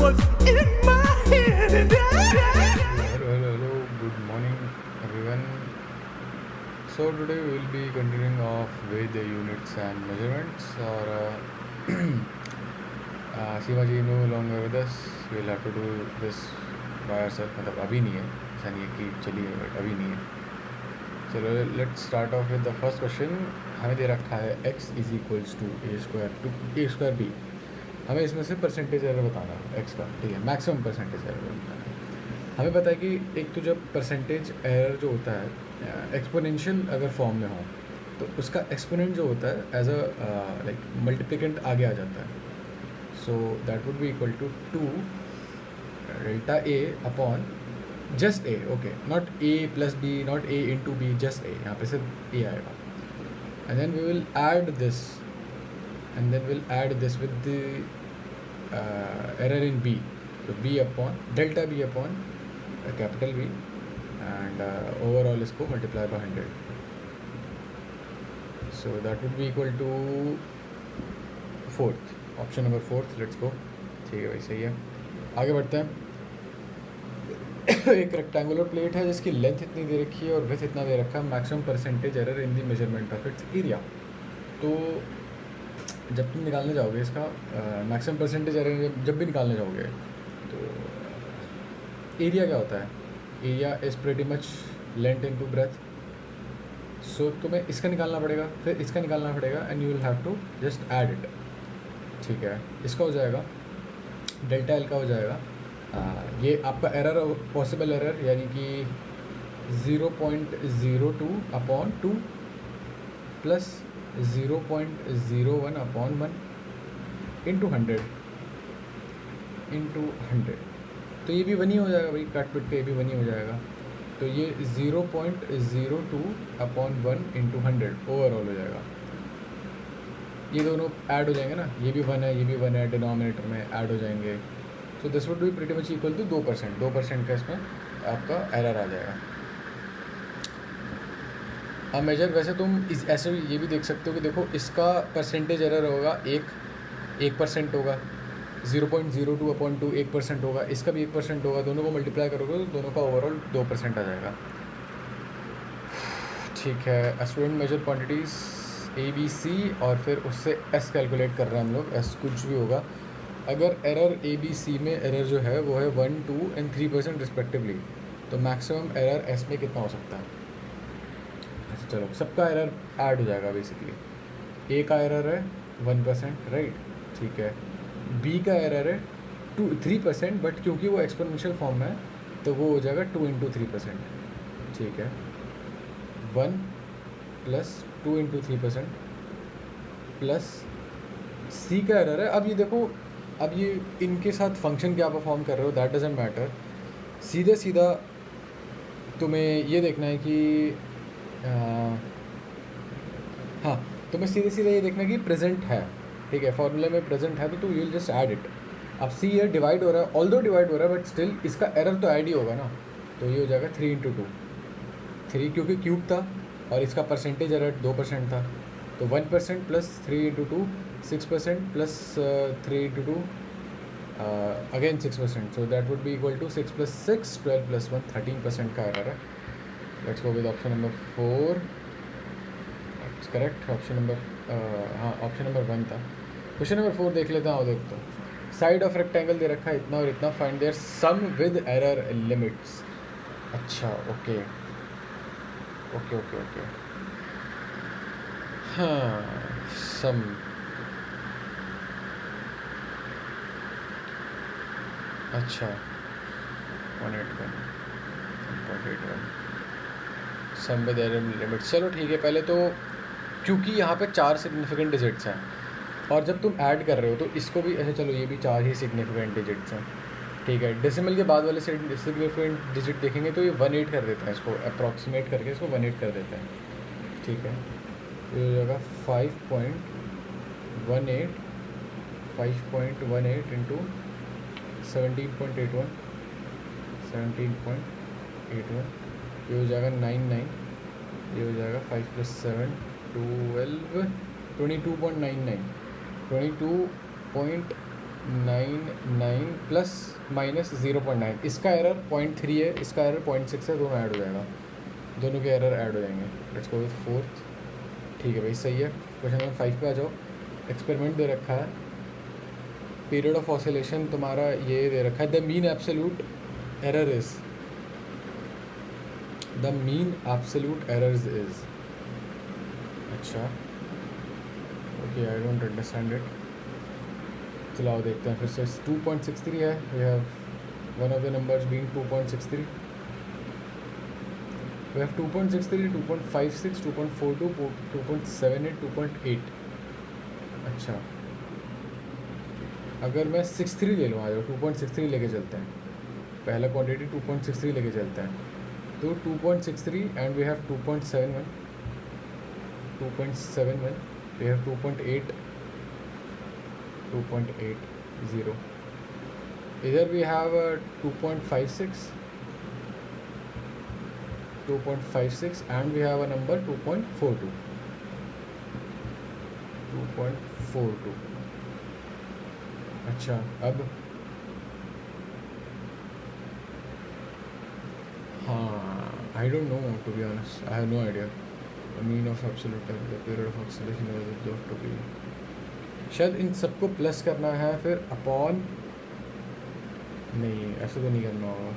was in my head and Hello, good morning everyone. So today we will be continuing off with the units and measurements Seema ji no longer with us. We will have to do this by ourselves. मतलब अभी नहीं है, ऐसा नहीं है कि चलिए but अभी नहीं है. चलो let's start off with the first question. हमें दे रखा है x is equals to a square b. हमें इसमें से परसेंटेज एरर बताना है x का, ठीक है, मैक्सिमम परसेंटेज एरर बताना है. हमें पता है कि एक तो जब परसेंटेज एरर जो होता है एक्सपोनेंशियल अगर फॉर्म में हो तो उसका एक्सपोनेंट जो होता है एज अ लाइक मल्टीप्लिकेंट आगे आ जाता है. So that would be equal to 2 delta A upon just A. Okay, not A plus B, not A into B, just A. यहाँ पे सिर्फ ए आएगा. And then we will add this with the error in B. So b upon delta b upon capital B and overall इसको multiply by 100. So that would be equal to fourth, option number fourth. Let's go. ठीक है भाई, सही है. आगे बढ़ते हैं. एक रेक्टेंगुलर प्लेट है जिसकी लेंथ इतनी दे रखी है और विड्थ इतना दे रखा है. Maximum percentage error in the measurement of its area. तो जब तुम निकालने जाओगे इसका मैक्सिमम परसेंटेज एरर जब भी निकालने जाओगे तो एरिया क्या होता है? Area is pretty much length into breadth. So तुम्हें इसका निकालना पड़ेगा, फिर इसका निकालना पड़ेगा and you will have to just add it. ठीक है, इसका हो जाएगा डेल्टा एल का हो जाएगा. ये आपका एरर, पॉसिबल एरर, यानी कि 0.02 अपॉन 2 प्लस 0.01 अपॉन 1 इंटू 100. तो ये भी 1 ही हो जाएगा भाई, काट पिट के ये भी 1 ही हो जाएगा. तो ये 0.02 अपॉन 1 इंटू 100 ओवरऑल हो जाएगा. ये दोनों ऐड हो जाएंगे ना, ये भी 1 है, ये भी 1 है, डिनोमिनेटर में ऐड हो जाएंगे. So this would be pretty much equal to 2% का इसमें आपका एरर आ जाएगा. अब मेजर वैसे तुम ऐसे ये भी देख सकते हो कि देखो इसका परसेंटेज एरर होगा 1% होगा. 0.02 अपॉन 2 1% होगा, इसका भी 1% होगा. दोनों को मल्टीप्लाई करोगे तो दोनों का ओवरऑल 2% आ जाएगा. ठीक है, स्टूडेंट मेजर क्वांटिटीज़ ABC और फिर उससे S कैलकुलेट कर रहे हैं हम लोग. S कुछ भी होगा. अगर एरर ABC में एरर जो है वो है 1, 2 एंड 3% रिस्पेक्टिवली, तो मैक्सिमम एरर S में कितना हो सकता है? अच्छा चलो, सबका एरर ऐड हो जाएगा बेसिकली. A का एरर है 1%, राइट, ठीक है. B का एरर है 3%, बट क्योंकि वो एक्सपोनेंशियल फॉर्म में है तो वो हो जाएगा 2 इंटू 3%. ठीक है, 1 प्लस 2 इंटू 3% प्लस C का एरर है. अब ये देखो, अब ये इनके साथ फंक्शन क्या परफॉर्म कर रहे हो दैट डजेंट मैटर. सीधा तुम्हें ये देखना है कि हाँ, तुम्हें सीधे ये देखना है कि प्रेजेंट है. ठीक है, फॉर्मूले में प्रेजेंट है तो you will just add it. अब सी ये डिवाइड हो रहा है, ऑल्दो डिवाइड हो रहा है, बट स्टिल इसका एरर तो ऐड ही होगा ना. तो ये हो जाएगा 3 इंटू 2. 3 क्योंकि क्यूब था और इसका परसेंटेज एरर 2% था. तो 1% plus 3 into 2 6% plus 3 into 2 again 6%. So that would be equal to 6 plus 6 12 plus 1 13% का एरर है. Let's go with option number 4. It's correct. Option number 1 था. क्वेश्चन नंबर 4 देख लेते हैं. आओ देखते हैं. साइड ऑफ रेक्टेंगल दे रखा है इतना और इतना, find their sum with error limits. अच्छा, ओके. हाँ, सम. अच्छा, 181.81 सम विद एरर लिमिट्स. चलो ठीक है. पहले तो क्योंकि यहाँ पे 4 सिग्निफिकेंट डिजिट्स हैं और जब तुम ऐड कर रहे हो तो इसको भी ऐसे, चलो ये भी 4 ही सिग्निफिकेंट डिजिट्स हैं. ठीक है, डेसिमल के बाद वाले सिग्निफिकेंट डिजिट देखेंगे तो ये 18 कर देते हैं. इसको अप्रॉक्सीमेट करके इसको 18 कर देते हैं. ठीक है, तो ये हो जाएगा 5.18 इंटू 17.81. ये हो जाएगा 99. ये हो जाएगा 5 + 7 12 22.99 99 प्लस माइनस 0.9, इसका एरर 0.3 है, इसका एरर 0.6 है, दोनों ऐड हो जाएगा, दोनों के एरर ऐड हो जाएंगे। Let's go with fourth. ठीक है भाई, सही है। क्वेश्चन नंबर 5 पे आ जाओ। एक्सपेरिमेंट दे रखा है, पीरियड ऑफ ऑसिलेशन तुम्हारा ये दे रखा है, the mean absolute error is, the mean absolute errors is, अच्छा okay, I don't understand it. चलाओ देखते हैं फिर से। 2.63 है, we have one of the numbers being 2.63, we have 2.63, 2.56, 2.42, 2.78, 2.8। अच्छा, अगर मैं 63 ले लूँ, आ जाओ 2.63 लेके चलते हैं, पहला क्वांटिटी 2.63 लेके चलते हैं, तो 2.63 and we have 2.71, 2.71, we have 2.8, 2.80, इधर we have 2.56, 2.56 and we have a number 2.42, 2.42। अच्छा, अब हाँ, I don't know to be honest, I have no idea. Mean of absolute error, the period of oscillation was observed to be, शायद इन सबको plus करना है फिर अपॉन, नहीं ऐसे तो नहीं करना होगा।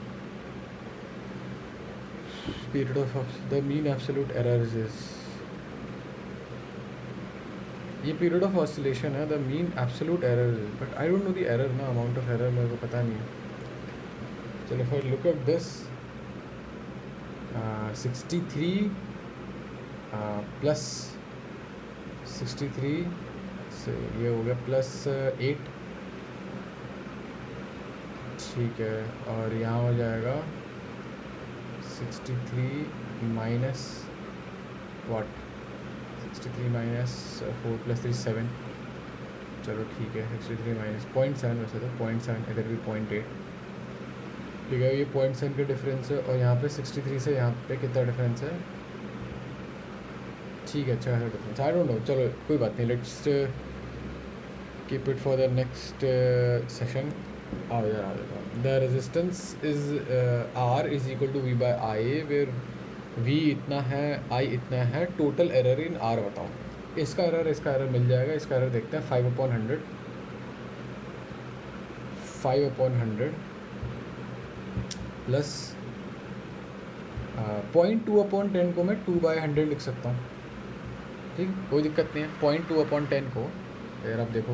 Period of the mean absolute errors is, ये पीरियड ऑफ ऑसिलेशन है, the mean absolute error, but I don't know the error ना, अमाउंट ऑफ एरर मेरे को पता नहीं है। चलो फिर लुक एट दिस, 63 प्लस 63 से ये हो गया प्लस 8, ठीक है, और यहाँ हो जाएगा 63 माइनस वाट, 63 माइनस 4 प्लस 3 7, चलो ठीक है, 63 माइनस 0.7, वैसे तो 0.7, इधर भी 0.8, ठीक है, ये 0.7 का डिफरेंस है, और यहाँ पे 63 से यहाँ पे कितना डिफरेंस है, ठीक है, अच्छा है डिफरेंस, आई डोंट नो, चलो कोई बात नहीं, let's keep it for the next session. आओ यार, आ जाता हूँ। The resistance is R is equal to V by I, where we इतना है, आई इतना है, टोटल एरर इन आर बताओ। इसका एरर मिल जाएगा, इसका एरर देखते हैं, 5/100, 5/100 प्लस 0.2/10 को मैं 2/100 लिख सकता हूँ, ठीक, कोई दिक्कत नहीं है। 0.2/10 को यार आप देखो,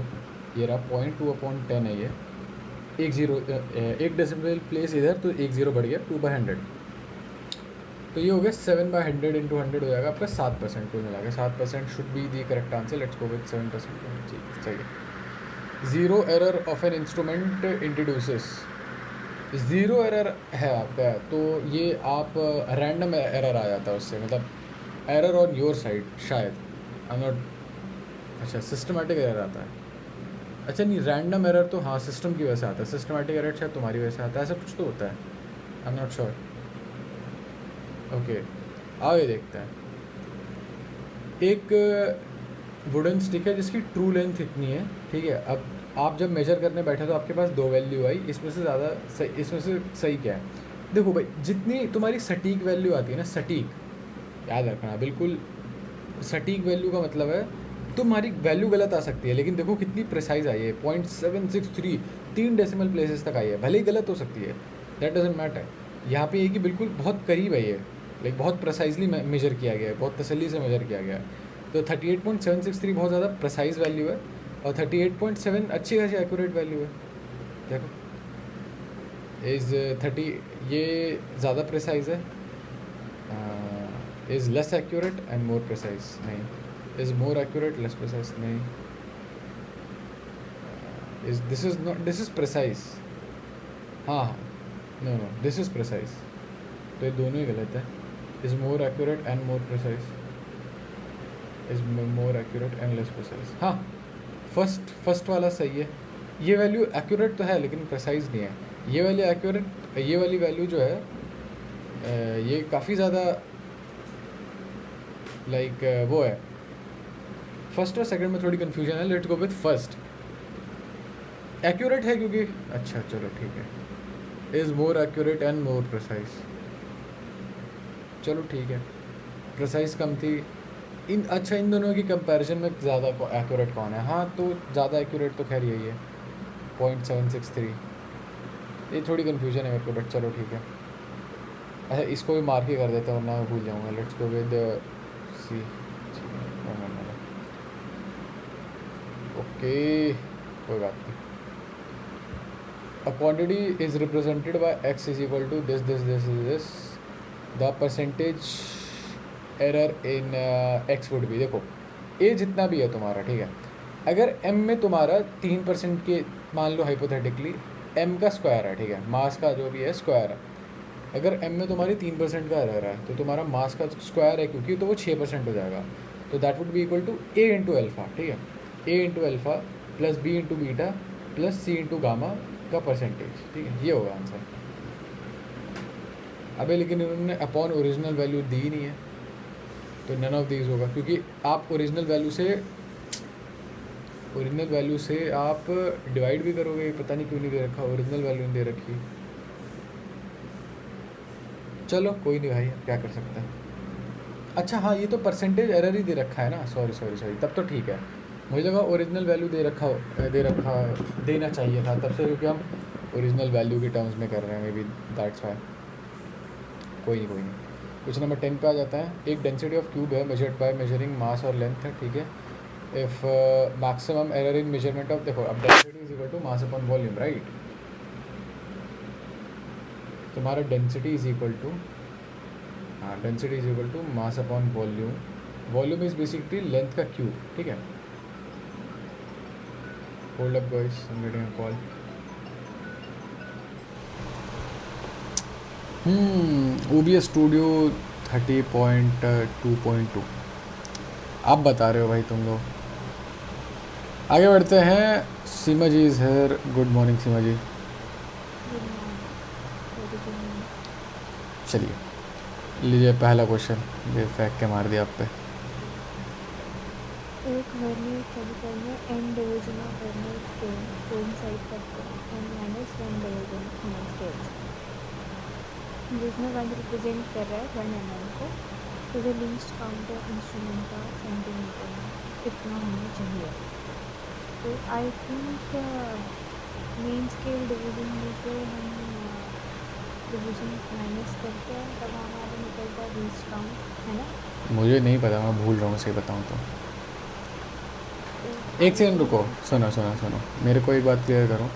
ये रहा 0.2/10 है, ये एक डेसिमल प्लेस इधर, तो 1 0 बढ़ गया, 2/100, तो ये हो गया 7/100 इंटू 100 हो जाएगा आपका 7%, कुल मिला के 7% should be the correct answer. Let's go with 7%, ठीक सही है। Zero error of an instrument introduces, zero error है आपका, तो ये आप रैंडम एरर आ जाता है उससे, मतलब एरर ऑन योर साइड शायद, आई एम नॉट, अच्छा सिस्टमेटिक एरर आता है, अच्छा नहीं, रैंडम एरर तो हाँ सिस्टम की वजह से आता है, सिस्टमेटिक एरर शायद तुम्हारी वजह से आता है, ऐसा कुछ तो होता है, I am not sure. Okay, आओ ये देखते हैं। एक वुडन स्टिक है जिसकी ट्रू लेंथ इतनी है, ठीक है, अब आप जब मेजर करने बैठे तो आपके पास 2 वैल्यू आई, इसमें से ज़्यादा सही, इसमें से सही क्या है? देखो भाई, जितनी तुम्हारी सटीक वैल्यू आती है ना, सटीक याद रखना बिल्कुल, सटीक वैल्यू का मतलब है तुम्हारी वैल्यू गलत आ सकती है, लेकिन देखो कितनी प्रिसाइज आई है, 0.763, 3 डेसिमल प्लेसेस तक आई है, भले ही गलत हो सकती है, दैट डजंट मैटर। यहाँ पे ये कि बिल्कुल बहुत करीब है ये, लाइक बहुत प्रिसाइजली मेजर किया गया है, बहुत तसल्ली से मेजर किया गया है, तो 38.763 बहुत ज़्यादा प्रिसाइज वैल्यू है, और 38.7 अच्छी खासी एक्यूरेट वैल्यू है। देखो इज़ 30, ये ज़्यादा प्रिसाइज है, is less accurate and more precise, नहीं, is more accurate less precise, नहीं, is this is not, this is precise, हाँ हाँ, no no, this is precise, तो ये दोनों ही गलत है। Is more accurate and more precise, is more accurate and less precise, हाँ फर्स्ट वाला सही है, ये वैल्यू एक्यूरेट तो है लेकिन प्रिसाइज नहीं है, ये वाली एक्यूरेट, ये वाली वैल्यू जो है ये काफ़ी ज़्यादा लाइक वो है, फर्स्ट और सेकंड में थोड़ी कन्फ्यूजन है, let's go with first. Accurate है क्योंकि अच्छा चलो ठीक है, is more accurate and more precise, चलो ठीक है, प्रिसाइज कम थी इन, अच्छा इन दोनों की कंपैरिजन में ज़्यादा एक्यूरेट कौन है? हाँ तो ज़्यादा एक्यूरेट तो खैर यही है 0.763, ये थोड़ी कन्फ्यूजन है मेरे को, बट चलो ठीक है। अच्छा इसको भी मार्क ही कर देते हैं वरना मैं भूल जाऊँगा। Let's go with C, okay कोई बात नहीं। A quantity is represented by x is equal to this. The percentage error in x would be, देखो a जितना भी है तुम्हारा ठीक है, अगर m में तुम्हारा 3% के मान लो हाइपोथेटिकली m का स्क्वायर है ठीक है, मास का जो भी है स्क्वायर है, अगर m में तुम्हारी 3% का एरर है तो तुम्हारा मास का स्क्वायर है क्योंकि, तो वो 6% हो जाएगा, तो that would be equal to a into alpha ठीक है, a into alpha plus b into beta plus c into gamma का परसेंटेज, ठीक है, ये होगा आंसर। अबे लेकिन इन्होंने अपॉन ओरिजिनल वैल्यू दी नहीं है, तो नन ऑफ दीज होगा, क्योंकि आप ओरिजिनल वैल्यू से आप डिवाइड भी करोगे, पता नहीं क्यों नहीं दे रखा, ओरिजिनल वैल्यू नहीं दे रखी। चलो कोई नहीं भाई, क्या कर सकते हैं। अच्छा हाँ ये तो परसेंटेज एरर ही दे रखा है ना, सॉरी तब तो ठीक है, मुझे लगा ओरिजिनल वैल्यू दे रखा देना चाहिए था तब से, क्योंकि हम ओरिजिनल वैल्यू के टर्म्स में कर रहे हैं, मे बी दैट्स वाई। कोई नहीं। क्वेश्चन नंबर 10 पे आ जाता है। एक डेंसिटी ऑफ क्यूब है मेजर्ड बाय मेजरिंग मास और लेंथ है ठीक है, if maximum error in measurement of, देखो अब density is equal to mass upon volume right, तुम्हारा डेंसिटी इज इक्वल टू, हाँ density is equal to mass upon volume, volume is basically length का cube ठीक है। Hold up guys, I am getting a call. OBS studio 30.2.2 आप बता रहे हो भाई तुम लोग। आगे बढ़ते हैं। सीमा ji is hair, good morning Seema जी। चलिए लीजिए पहला क्वेश्चन, ये फेंक के मार दिया आप पे। एक वर्नियर कैलिपर में n division of vernier scale coincide करते हैं n minus 1 division in scales, जिसमें 1 रिप्रेजेंट कर रहा है 1 mm को, तो जो लीस्ट काउंट इंस्ट्रूमेंट का सेंटीमीटर में कितना होना चाहिए। तो I think main scale division में से हम डिवीजन माइनस करते हैं तब हमारा निकलता है लीस्ट काउंट, है ना? मुझे नहीं पता, मैं भूल रहा हूँ सही बताऊँ तो। एक सेकंड रुको, सुनो मेरे को एक बात क्लियर करो।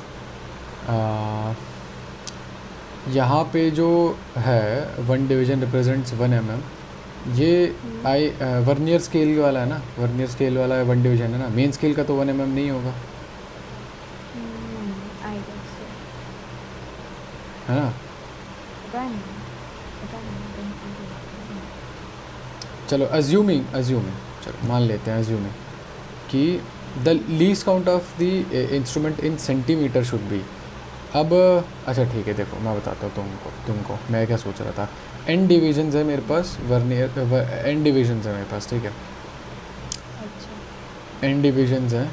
यहाँ पे जो है 1 डिवीजन रिप्रेजेंट्स 1 mm, ये वर्नियर स्केल वाला है ना, वर्नियर स्केल वाला 1 डिवीजन है ना, मेन स्केल का तो 1 mm नहीं होगा, है ना? चलो अज्यूमिंग चलो मान लेते हैं अज्यूमिंग कि the least count of the instrument in centimetre should be. अब अच्छा ठीक है, देखो मैं बताता हूँ तुमको मैं क्या सोच रहा था। n डिवीजन्स है मेरे पास, वर्नियर n डिवीजन्स है मेरे पास, ठीक है। n डिवीजन्स है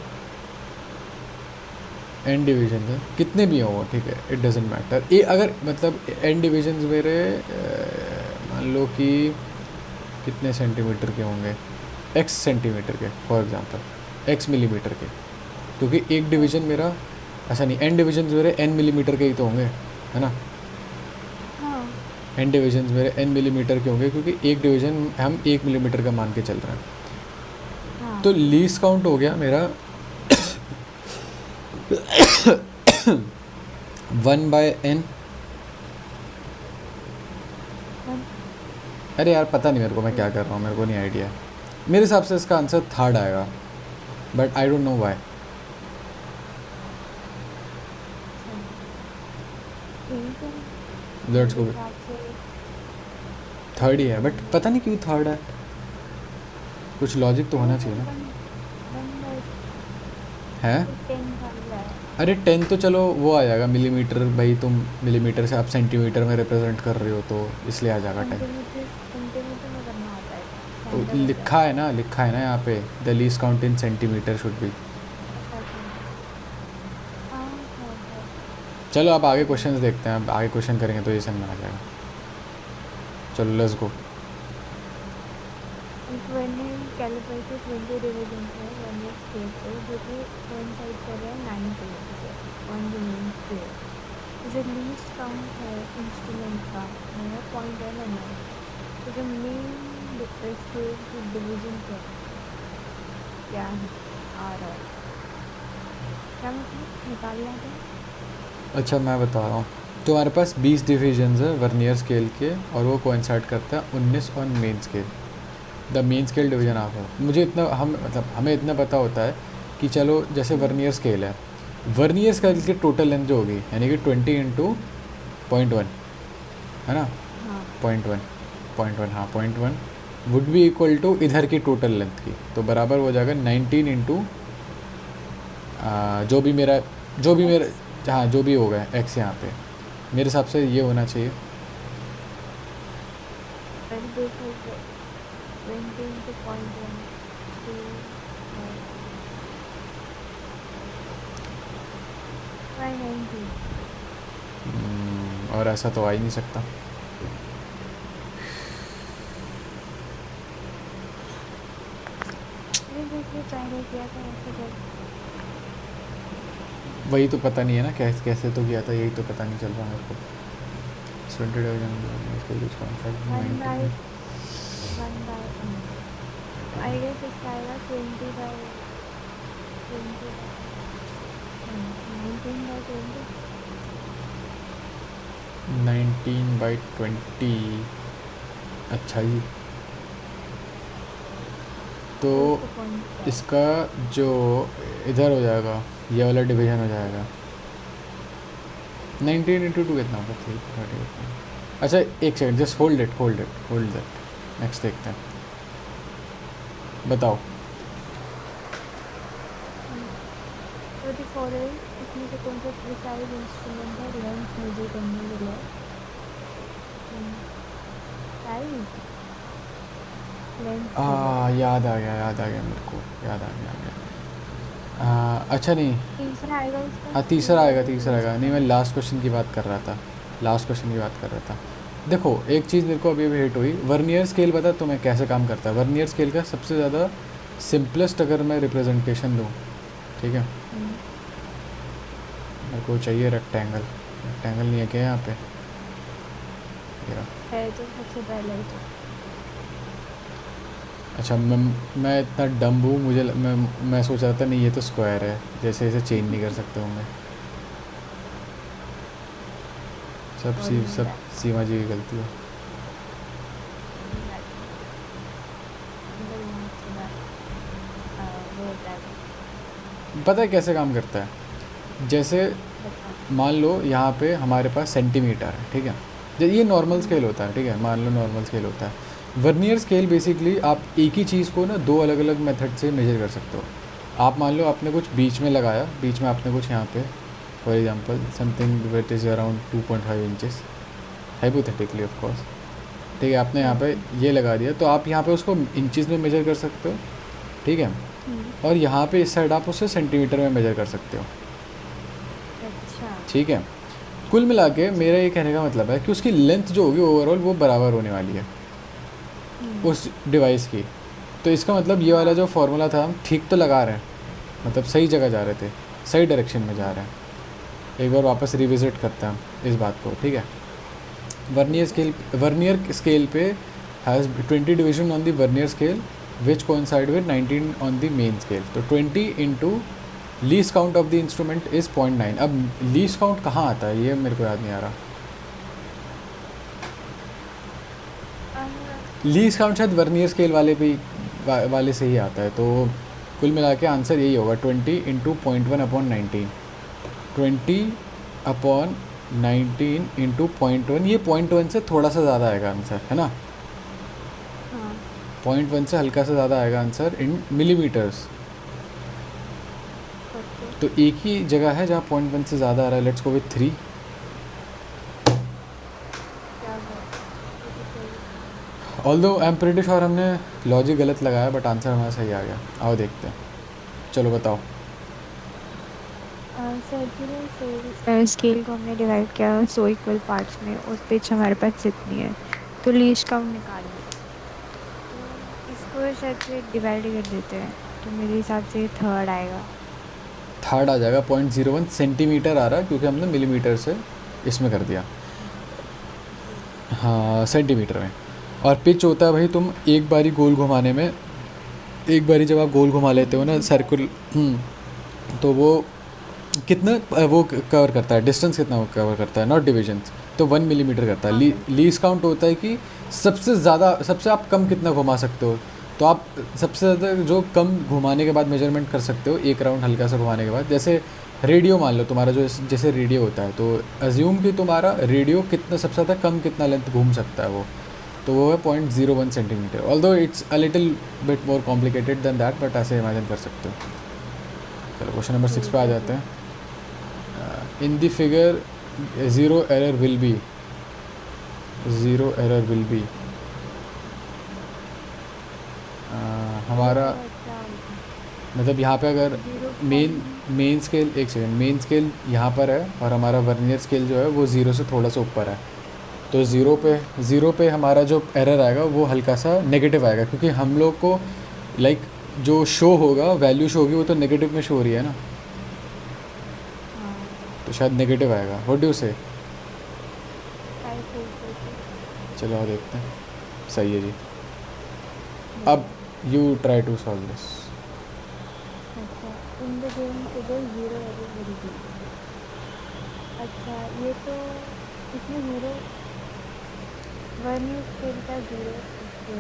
कितने भी हों ठीक है, इट डजेंट मैटर। ये अगर मतलब n डिवीजन्स मेरे मान लो कि कितने सेंटीमीटर के होंगे, x सेंटीमीटर के फॉर एग्जांपल, x मिलीमीटर के, क्योंकि एक डिवीज़न मेरा ऐसा नहीं, n डिवीजन्स मेरे n मिलीमीटर के ही तो होंगे, है ना? हाँ। n डिवीजन्स मेरे n मिलीमीटर के होंगे, क्योंकि एक डिवीज़न हम 1 मिलीमीटर का मान के चल रहे हैं। हाँ। तो लीस्ट काउंट हो गया मेरा 1/n। अरे यार पता नहीं मेरे को, मैं क्या कर रहा हूँ, मेरे को नहीं आइडिया। मेरे हिसाब से इसका आंसर 3rd आएगा, but I don't know why. Let's go 3rd ही है, बट पता नहीं क्यों 3rd है, कुछ लॉजिक तो होना चाहिए ना। है अरे 10 तो चलो वो आ जाएगा मिलीमीटर, भाई तुम मिलीमीटर से आप सेंटीमीटर में रिप्रेजेंट कर रहे हो तो इसलिए आ जाएगा 10। तो लिखा है ना यहाँ पे the least count in centimetre should be. चलो अब आगे क्वेश्चंस देखते हैं, अब आगे क्वेश्चन करेंगे तो ये समझ में आ जाएगा। चलो लेट्स गो। वर्नियर कैलिपर के 20 डिवीजन है वर्नियर स्केल पे, जो कि कोइंसाइड कर रहे हैं 9 डिवीजन से ऑन द मेन स्केल। जो लीस्ट काउंट है इंस्ट्रूमेंट का वो है 0.1 mm। तो जो मेन स्केल की डिवीजन है क्या है आर और क्या मतलब निकालना है। अच्छा मैं बता रहा हूँ, तो हमारे पास 20 डिविजन्स है वर्नियर स्केल के और वो कोइंसाइड करता है 19 on main scale. The main scale division आप है, मुझे इतना हमें इतना पता होता है कि चलो जैसे वर्नियर स्केल है, वर्नियर स्केल की टोटल लेंथ जो होगी यानी कि 20 इंटू 0.1 है ना, हाँ 0.1 हाँ 0.1 वुड बी इक्वल टू इधर की टोटल लेंथ की, तो बराबर हो जाएगा 19 इंटू जो भी मेरा हाँ जो भी होगा एक्स यहाँ पे, मेरे हिसाब से ये होना चाहिए। पहले देखो 20 into 0.1 2 590। और ऐसा तो आ ही नहीं सकता। ये देखिए पहले किया था ऐसे कर। वही तो पता नहीं है ना कैसे तो किया था, यही तो पता नहीं चल रहा मेरे को। 20 1 by 1 by आई गेस इसका आएगा 20 by 19 by 20। 19/20। अच्छा जी, तो इसको पॉइंट इसका जो इधर हो जाएगा ये वाला डिवीजन हो जाएगा 19 इंटू 2 कितना होगा 338। अच्छा एक second, just hold that next देखते हैं, बताओ। 34 है। इसमें से कौन सा प्रिसाइज इंस्ट्रूमेंट है लेंथ मेजर करने के लिए। साइज लेंथ याद आ गया मेरे को, याद आ गया। अच्छा नहीं, तीसरा आएगा इसका। हाँ तीसरा आएगा नहीं, मैं लास्ट क्वेश्चन की बात कर रहा था। देखो एक चीज़ मेरे को अभी हिट हुई, वर्नियर स्केल पता है तुम्हें कैसे काम करता है। वर्नियर स्केल का सबसे ज़्यादा सिंपलेस्ट अगर मैं रिप्रेजेंटेशन दूँ, ठीक है, मेरे को चाहिए रेक्टेंगल नहीं है क्या यहाँ पे, ये रहा। है तो सबसे पहले तो अच्छा मैं इतना डम हूँ, मैं सोच रहा था नहीं ये तो स्क्वायर है, जैसे इसे चेंज नहीं कर सकते होंगे। सब सीमा जी की गलती है। पता है कैसे काम करता है, जैसे मान लो यहाँ पे हमारे पास सेंटीमीटर है, ठीक है, ये नॉर्मल स्केल होता है, ठीक है, मान लो नॉर्मल स्केल होता है। वर्नियर स्केल बेसिकली आप एक ही चीज़ को ना दो अलग अलग मेथड से मेजर कर सकते हो। आप मान लो आपने कुछ बीच में लगाया, बीच में आपने कुछ यहाँ पे for example something which is around 2.5 inches hypothetically of course, ठीक है, आपने यहाँ पे ये लगा दिया, तो आप यहाँ पे उसको इंचेस में मेजर कर सकते हो, ठीक है, और यहाँ पे इस साइड आप उसे सेंटीमीटर में मेजर कर सकते हो। अच्छा ठीक है, कुल मिला के मेरा ये कहने का मतलब है कि उसकी लेंथ जो होगी ओवरऑल वो बराबर होने वाली है उस डिवाइस की। तो इसका मतलब ये वाला जो फार्मूला था हम ठीक तो लगा रहे हैं, मतलब सही जगह जा रहे थे, सही डायरेक्शन में जा रहे हैं। एक बार वापस रिविजिट करते हैं इस बात को, ठीक है। वर्नियर स्केल पे has 20 division on the vernier scale which coincide with 19 on the main scale. तो 20 into least count of the instrument is 0.9। अब लीस्ट काउंट कहाँ आता है ये मेरे को याद नहीं आ रहा। लीस्ट काउंट शायद वर्नियर स्केल वाले से ही आता है। तो कुल मिला के आंसर यही होगा 20 इंटू 0.1/19, 20/19 इंटू 0.1। ये 0.1 से थोड़ा सा ज़्यादा आएगा आंसर, है ना। 0.1 से हल्का सा ज़्यादा आएगा आंसर इन मिलीमीटर्स। तो एक ही जगह है जहाँ 0.1 से ज़्यादा आ रहा है, let's go with 3। Although I am pretty sure हमने लॉजिक गलत लगाया बट आंसर हमारा सही आ गया। आओ देखते हैं, चलो बताओ। सर्कुलर स्केल को हमने डिवाइड किया 100 इक्वल पार्ट्स में और पिच हमारे पास जितनी है तो लीस्ट काउंट निकाल लिया। तो इसको शायद से डिवाइड कर देते हैं तो मेरे हिसाब से थर्ड आएगा। थर्ड आ जाएगा 0.01 सेंटीमीटर आ रहा है क्योंकि हमने मिलीमीटर से इसमें कर दिया, हाँ सेंटीमीटर में। और पिच होता है भाई तुम एक बारी गोल घुमाने में, एक बारी जब आप गोल घुमा लेते हो ना सर्कुल, तो वो कितना वो कवर करता है, डिस्टेंस कितना वो कवर करता है, नॉट डिविजन्स, तो 1 मिलीमीटर करता है। लीस्ट काउंट होता है कि सबसे ज़्यादा, सबसे आप कम कितना घुमा सकते हो, तो आप सबसे ज़्यादा जो कम घुमाने के बाद मेजरमेंट कर सकते हो एक राउंड हल्का सा घुमाने के बाद। जैसे रेडियो मान लो तुम्हारा जो जैसे रेडियो होता है, तो अज्यूम कि तुम्हारा रेडियो कितना सबसे ज़्यादा कम कितना लेंथ घूम सकता है वो, तो वो है 0.01 centimetre. Although it's a little bit more complicated then that, but ऐसे इमेजिन कर सकते हो। चलो क्वेश्चन नंबर 6 पे आ जाते हैं। In the figure zero error will B, zero error will B हमारा मतलब यहाँ पे अगर मेन स्केल, एक सेकेंड, मेन स्केल यहाँ पर है और हमारा वर्नियर स्केल जो है वो ज़ीरो से थोड़ा सा ऊपर है, तो ज़ीरो पे हमारा जो एरर आएगा वो हल्का सा नेगेटिव आएगा, क्योंकि हम लोग को लाइक जो शो होगा, वैल्यू शो होगी वो तो नेगेटिव में शो हो रही है ना, तो शायद नेगेटिव आएगा। व्हाट डू यू से? चलो और देखते हैं, सही है जी। अब you try to solve this. In the given figure zero error will be. अच्छा ये तो इसमें ज़ीरो वर्नियर स्केल का ज़ीरो है,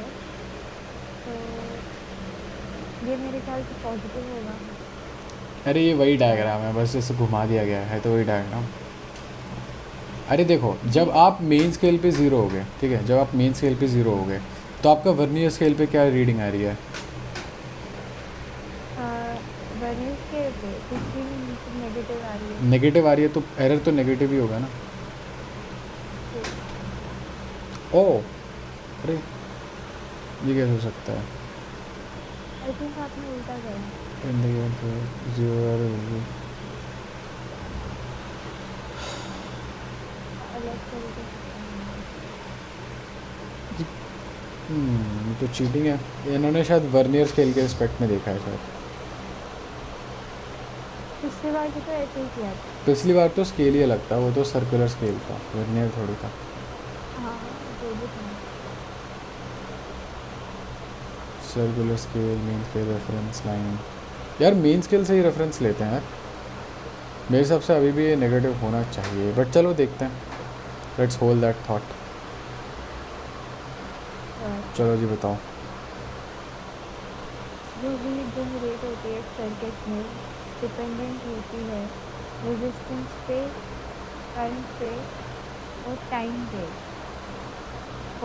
तो ये मेरे ख्याल से पॉजिटिव होगा। अरे ये वही डायग्राम है, बस इसे घुमा दिया गया है, तो वही डायग्राम। अरे देखो, जब आप मेन स्केल पे ज़ीरो हो गए, ठीक है, जब आप मेन स्केल पे ज़ीरो हो गए तो आपका वर्नियर स्केल पे क्या रीडिंग आ रही है? वर्नियर स्केल पे कुछ भी नेगेटिव आ रही है। नेगेटिव आ रही है तो एरर तो नेगेटिव ही होगा ना। ओ अरे ये कैसे हो सकता है? आई थिंक आपने उल्टा करा। In the given figure, zero error will be अलग तरीके से ये तो चीटिंग है। इन्होंने शायद वर्नियर स्केल के रिस्पेक्ट में देखा है शायद। पिछली बार भी तो ऐसे ही किया था। पिछली बार तो स्केल ही अलग था, वो तो सर्कुलर स्केल था, वर्नियर थोड़ी था। हाँ जो भी था। Circular scale, main scale, reference line. यार मेन स्केल से ही रेफरेंस लेते हैं यार, मेरे हिसाब से अभी भी ये नेगेटिव होना चाहिए, बट चलो देखते हैं, लेट्स होल्ड दैट थॉट। चलो जी बताओ। जो हीट जनरेट होती है सर्किट में डिपेंडेंट होती है रेजिस्टेंस पे, करंट पे और टाइम पे,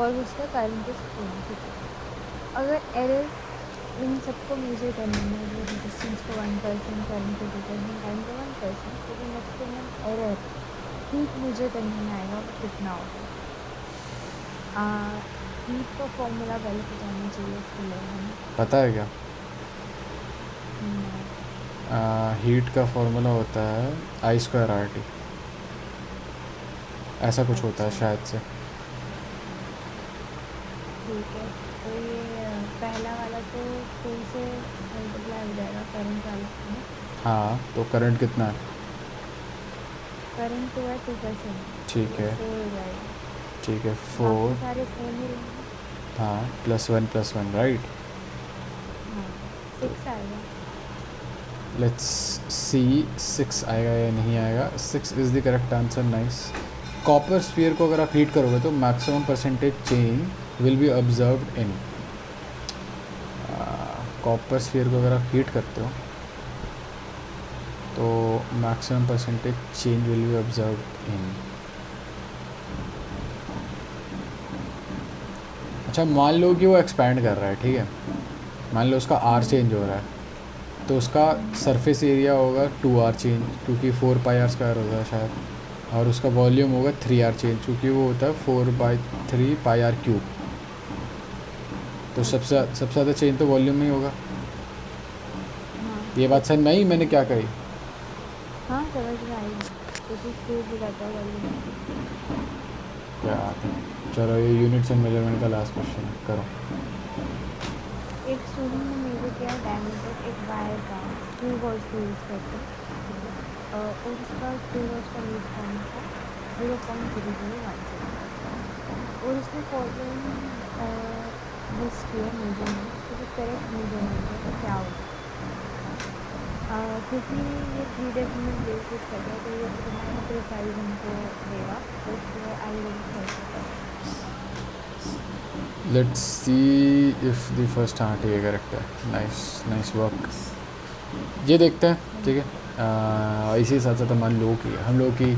और उसका करंट इज। अगर एरर इन सबको मेजर करने में, वो रेजिस्टेंस को 1%, करंट को 2%, टाइम को 1%, तो मैक्सिमम एरर हीट मेजर करने में आएगा वो कितना होगा। हीट का फॉर्मूला पहले बताना चाहिए इसके लिए हमें। पता है क्या? हीट का फॉर्मूला होता है I²RT, ऐसा कुछ होता है शायद से। ठीक है, तो ये पहला वाला तो 2 से मल्टीप्लाई हो जाएगा करंट वाला में। हाँ तो करंट कितना है? करंट तो है 2%, ठीक है 4 हो जाएगा। ठीक है, बाकी 4, सारे सेम ही रहेंगे। हाँ +1 राइट। हाँ 6 आएगा। लेट्स सी 6 आएगा या नहीं आएगा। 6 is the correct answer, nice. Copper sphere को अगर आप हीट करोगे तो maximum percentage change will be observed in, copper sphere को अगर आप हीट करते हो तो maximum percentage change will be observed in. अच्छा मान लो कि वो एक्सपैंड कर रहा है, ठीक है, मान लो उसका आर चेंज हो रहा है, तो उसका सरफेस एरिया होगा 2r चेंज, क्योंकि 4πr² होता है शायद, और उसका वॉल्यूम होगा 3r चेंज, क्योंकि वो होता है 4/3 πr³। तो सबसे ज़्यादा चेंज तो वॉल्यूम में ही होगा। हाँ ये बात सही नहीं, मैंने क्या कही? हाँ तो स्कोप हो जाता है जल्दी। क्या बात है। चलो ये यूनिट्स एंड मेजरमेंट का लास्ट क्वेश्चन है, करो। एक स्टूडेंट ने मेजर किया डायमीटर एक वायर का स्क्रू गॉज को यूज़ करके, ठीक है, और उसका स्क्रू गॉज का यूज टाइम था 0.0017 और उसने फॉलोइंग लिस्ट किया मेजरमेंट, तो जो करेक्ट मेजरमेंट है वो क्या होगा? क्योंकि ये 3 डेसिमल बेस से स्टडी है तो ये तुम्हारा प्रिसाइज हमको देगा, तो इसलिए I will help you. Let's see if the first, हाँ ठीक है करेक्ट है। Nice nice work. ये देखते हैं, ठीक है। इसी साथ साथ मान लो कि हम लोग की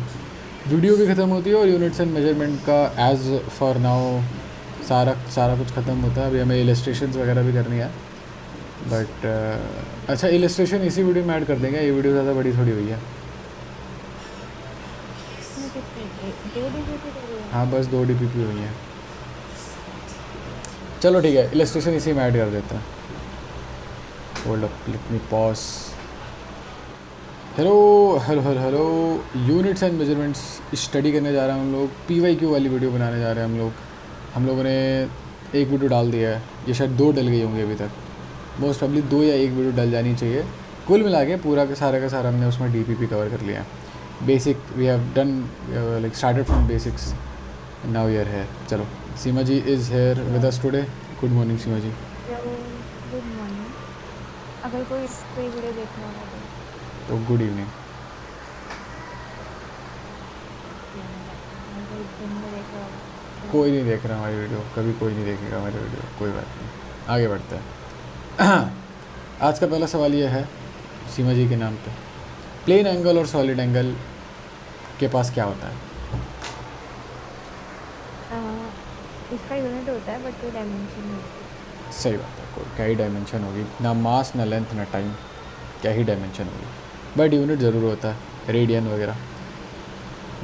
वीडियो भी ख़त्म होती है और यूनिट्स एंड मेजरमेंट का एज़ फॉर नाउ सारा कुछ ख़त्म होता है। अभी हमें इलस्ट्रेशंस वगैरह भी करनी है, बट अच्छा इलस्ट्रेशन इसी वीडियो में ऐड कर देंगे, ये वीडियो ज़्यादा बड़ी थोड़ी हुई है। हाँ बस 2 DPP हुई हैं। चलो ठीक है, इलस्ट्रेशन इसी में ऐड कर देते हैं। Hold up, let me pause. Hello hello hello hello, units and measurements study करने जा रहे हैं हम लोग। PYQ वाली वीडियो बनाने जा रहे हैं हम लोग। हम लोगों ने एक वीडियो डाल दिया है, ये शायद 2 डल गई होंगी अभी तक। मोस्ट प्रॉब्ली 2 या 1 वीडियो डल जानी चाहिए। कुल मिला के पूरा का सारा हमने उसमें DPP कवर कर लिया। Basic we have done, like started from basics, now we are here. चलो Seema ji is here with us today. Good morning Seema ji. Good morning. अगर कोई वीडियो देखना होगा तो गुड इवनिंग। तो दिन में देख रहा होगा। कोई नहीं देख रहा हमारी वीडियो, कभी कोई नहीं देखेगा हमारी वीडियो, कोई बात नहीं। आगे बढ़ते हैं। आज का पहला सवाल यह है सीमा जी के नाम पे, प्लेन एंगल और सॉलिड एंगल के पास क्या होता है? इसका यूनिट होता है बट कोई डायमेंशन नहीं होती। सही बात है, कोई क्या ही डायमेंशन होगी, ना मास ना लेंथ ना टाइम, क्या ही डायमेंशन होगी, बट यूनिट ज़रूर होता है, रेडियन वगैरह।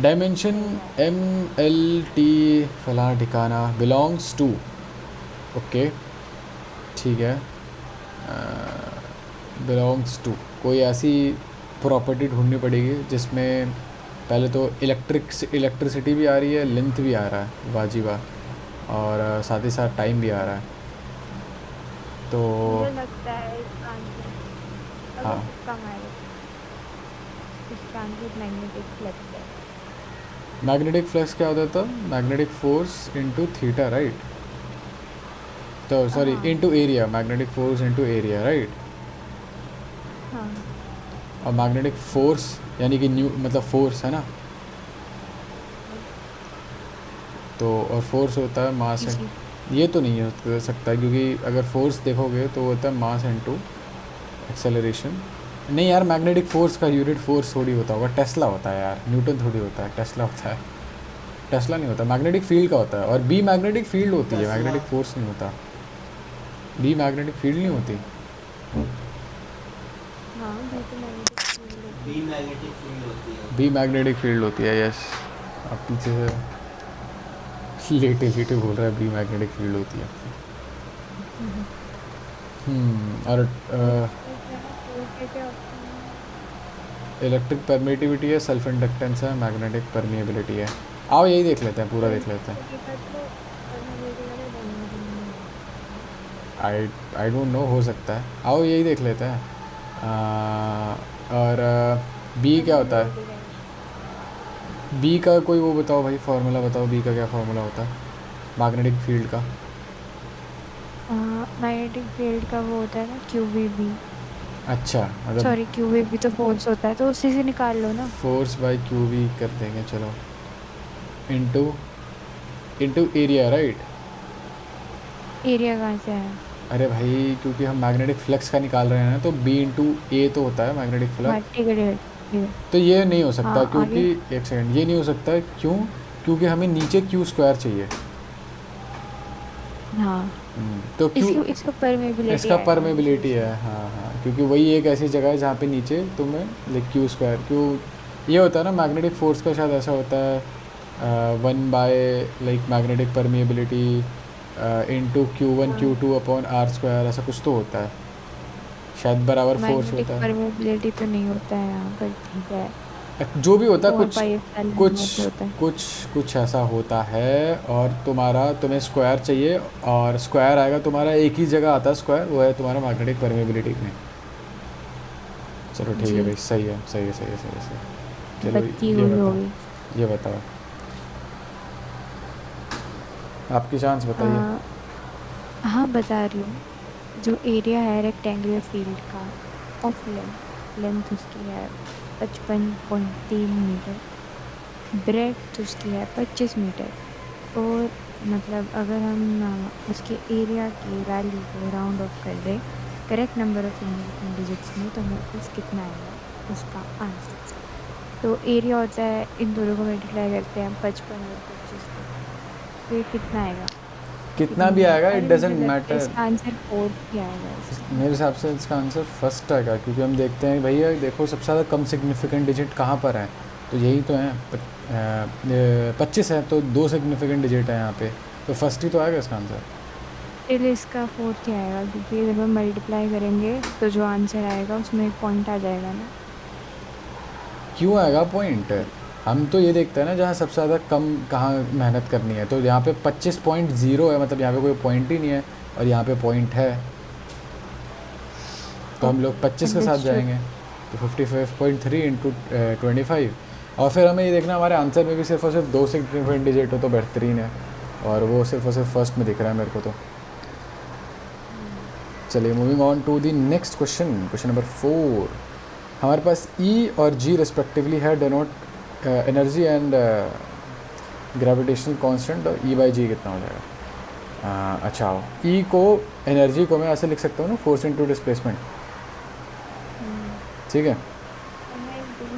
डायमेंशन MLT फला ठिकाना बिलोंग्स टू, ओके ठीक है, बिलोंग्स टू कोई ऐसी प्रॉपर्टी ढूंढनी पड़ेगी जिसमें पहले तो इलेक्ट्रिसिटी भी आ रही है, लेंथ भी आ रहा है वाजिबा, और साथ ही साथ टाइम भी आ रहा है। तो मुझे लगता है इसका आंसर हाँ, इसका आंसर मैग्नेटिक फ्लक्स है। मैग्नेटिक फ्लक्स क्या होता था? Magnetic force into theta, right? तो सॉरी हाँ into area, magnetic force into area, right? हाँ और मैग्नेटिक फोर्स यानी कि न्यू मतलब फोर्स है ना, तो और फोर्स होता है मास है। जी। ये तो नहीं हो सकता क्योंकि अगर फोर्स देखोगे तो होता है मास इनटू एक्सेलरेशन। नहीं यार, मैग्नेटिक फोर्स का यूनिट फोर्स थोड़ी होता होगा, टेस्ला होता है यार, न्यूटन थोड़ी होता है, टेस्ला होता है। टेस्ला नहीं होता, मैग्नेटिक फील्ड का होता है, और बी मैग्नेटिक फील्ड होती है, मैग्नेटिक फोर्स नहीं होता। बी मैग्नेटिक फील्ड नहीं होती। हाँ बी मैग्नेटिक फील्ड होती है। बी मैग्नेटिक फील्ड होती है, यस। आप पीछे से लेटे बोल रहा है बी मैग्नेटिक फील्ड होती है। और इलेक्ट्रिक परमिटिविटी है, सेल्फ इंडक्टेंस है, मैग्नेटिक परमिएबिलिटी है। आओ यही देख लेते हैं, पूरा देख लेते हैं। आई डोंट नो, हो सकता है, आओ यही देख लेते हैं। और बी क्या होता है? बी का कोई वो बताओ भाई, फार्मूला बताओ, बी का क्या फार्मूला होता है मैग्नेटिक फील्ड का? मैग्नेटिक फील्ड का वो होता है ना QVB। अच्छा मतलब सॉरी QVB तो फोर्स होता है, तो उसी से निकाल लो ना। फोर्स बाई क्यू भी कर देंगे, चलो, इनटू एरिया, राइट? एरिया कहाँ से है? अरे भाई क्योंकि हम मैग्नेटिक फ्लक्स का निकाल रहे हैं ना, तो B इंटू ए तो होता है मैग्नेटिक हाँ फ्लक्स। ठीक है ठीक है। तो ये नहीं हो सकता हाँ क्योंकि आगे। एक सेकंड, ये नहीं हो सकता, क्यों? क्योंकि हमें नीचे क्यू स्क्वायर चाहिए। हाँ तो क्यू इसका परमेबिलिटी इसका परमेबिलिटी है, हाँ हाँ, क्योंकि वही एक ऐसी जगह है जहाँ पे नीचे तुम्हें लाइक क्यू स्क्वायर, क्यों ये होता है ना मैग्नेटिक फोर्स का, शायद ऐसा होता है 1 by like magnetic permeability into Q1 Q2 upon R square, ऐसा कुछ तो होता है शायद, बराबर फोर्स मैग्नेटिक होता है। परमेबिलिटी तो नहीं होता है यहाँ पर, ठीक है। जो भी होता है 4/L कुछ ऐसे होता है। कुछ कुछ ऐसा होता है। और तुम्हें स्क्वायर चाहिए, और स्क्वायर आएगा तुम्हारा, एक ही जगह आता है स्क्वायर, वो है तुम्हारा मैग्नेटिक परमेबिलिटी में। चलो ठीक है जी, भाई, सही है सही है सही है सही है सही है। चलो बत्ती ये गुल हो बताओ, गई। ये बताओ, आपकी चांस बताइए। अ, हाँ बता रही हूँ। जो एरिया है रेक्टेंगुलर फील्ड का ऑफ लेंथ, लेंथ उसकी है 55.3 मीटर, ब्रेड्थ उसकी है 25 मीटर। और मतलब अगर हम उसके एरिया की वैल्यू को राउंड ऑफ कर दें correct number of significant digits में, तो हमें पास कितना आएगा उसका आंसर। तो एरिया होता है, इन दोनों को मल्टीप्लाई करते हैं 55 और 25 को, तो ये कितना आएगा? कितना भी कितनी है? आएगा इट अरे मुझे डजेंट लगता है मैटर। इसका आंसर 4 ही आएगा इसका। मेरे हिसाब से इसका आंसर फर्स्ट आएगा, क्योंकि हम देखते हैं भैया, देखो सबसे ज़्यादा कम सिग्निफिकेंट डिजिट कहाँ पर है, तो यही तो है 25 है, तो 2 सिग्निफिकेंट डिजिट है यहाँ पे, तो फर्स्ट ही तो आएगा इसका आंसर। चलिए इसका 4th ही आएगा, क्योंकि जब हम मल्टीप्लाई करेंगे तो जो आंसर आएगा उसमें एक पॉइंट आ जाएगा ना। क्यों आएगा पॉइंट? हम तो ये देखते हैं ना जहाँ सबसे ज़्यादा कम कहाँ मेहनत करनी है, तो यहाँ पे 25.0 है, मतलब यहाँ पे कोई पॉइंट ही नहीं है, और यहाँ पे पॉइंट है, तो हम लोग 25 के साथ अंडरस्टूड। जाएंगे। तो 55.3 इंटू 25, और फिर हमें ये देखना हमारे आंसर में भी सिर्फ और सिर्फ 2 सिग्निफिकेंट डिजिट हो तो बेहतरीन है, और वो सिर्फ और सिर्फ फर्स्ट में दिख रहा है मेरे को तो। चलिए moving on to the next question, question number 4। हमारे पास E और G रिस्पेक्टिवली है denote energy and gravitational constant, और E/G कितना हो जाएगा? अच्छा, E को, एनर्जी को मैं ऐसे लिख सकता हूँ ना, फोर्स इनटू डिस्प्लेसमेंट, ठीक है,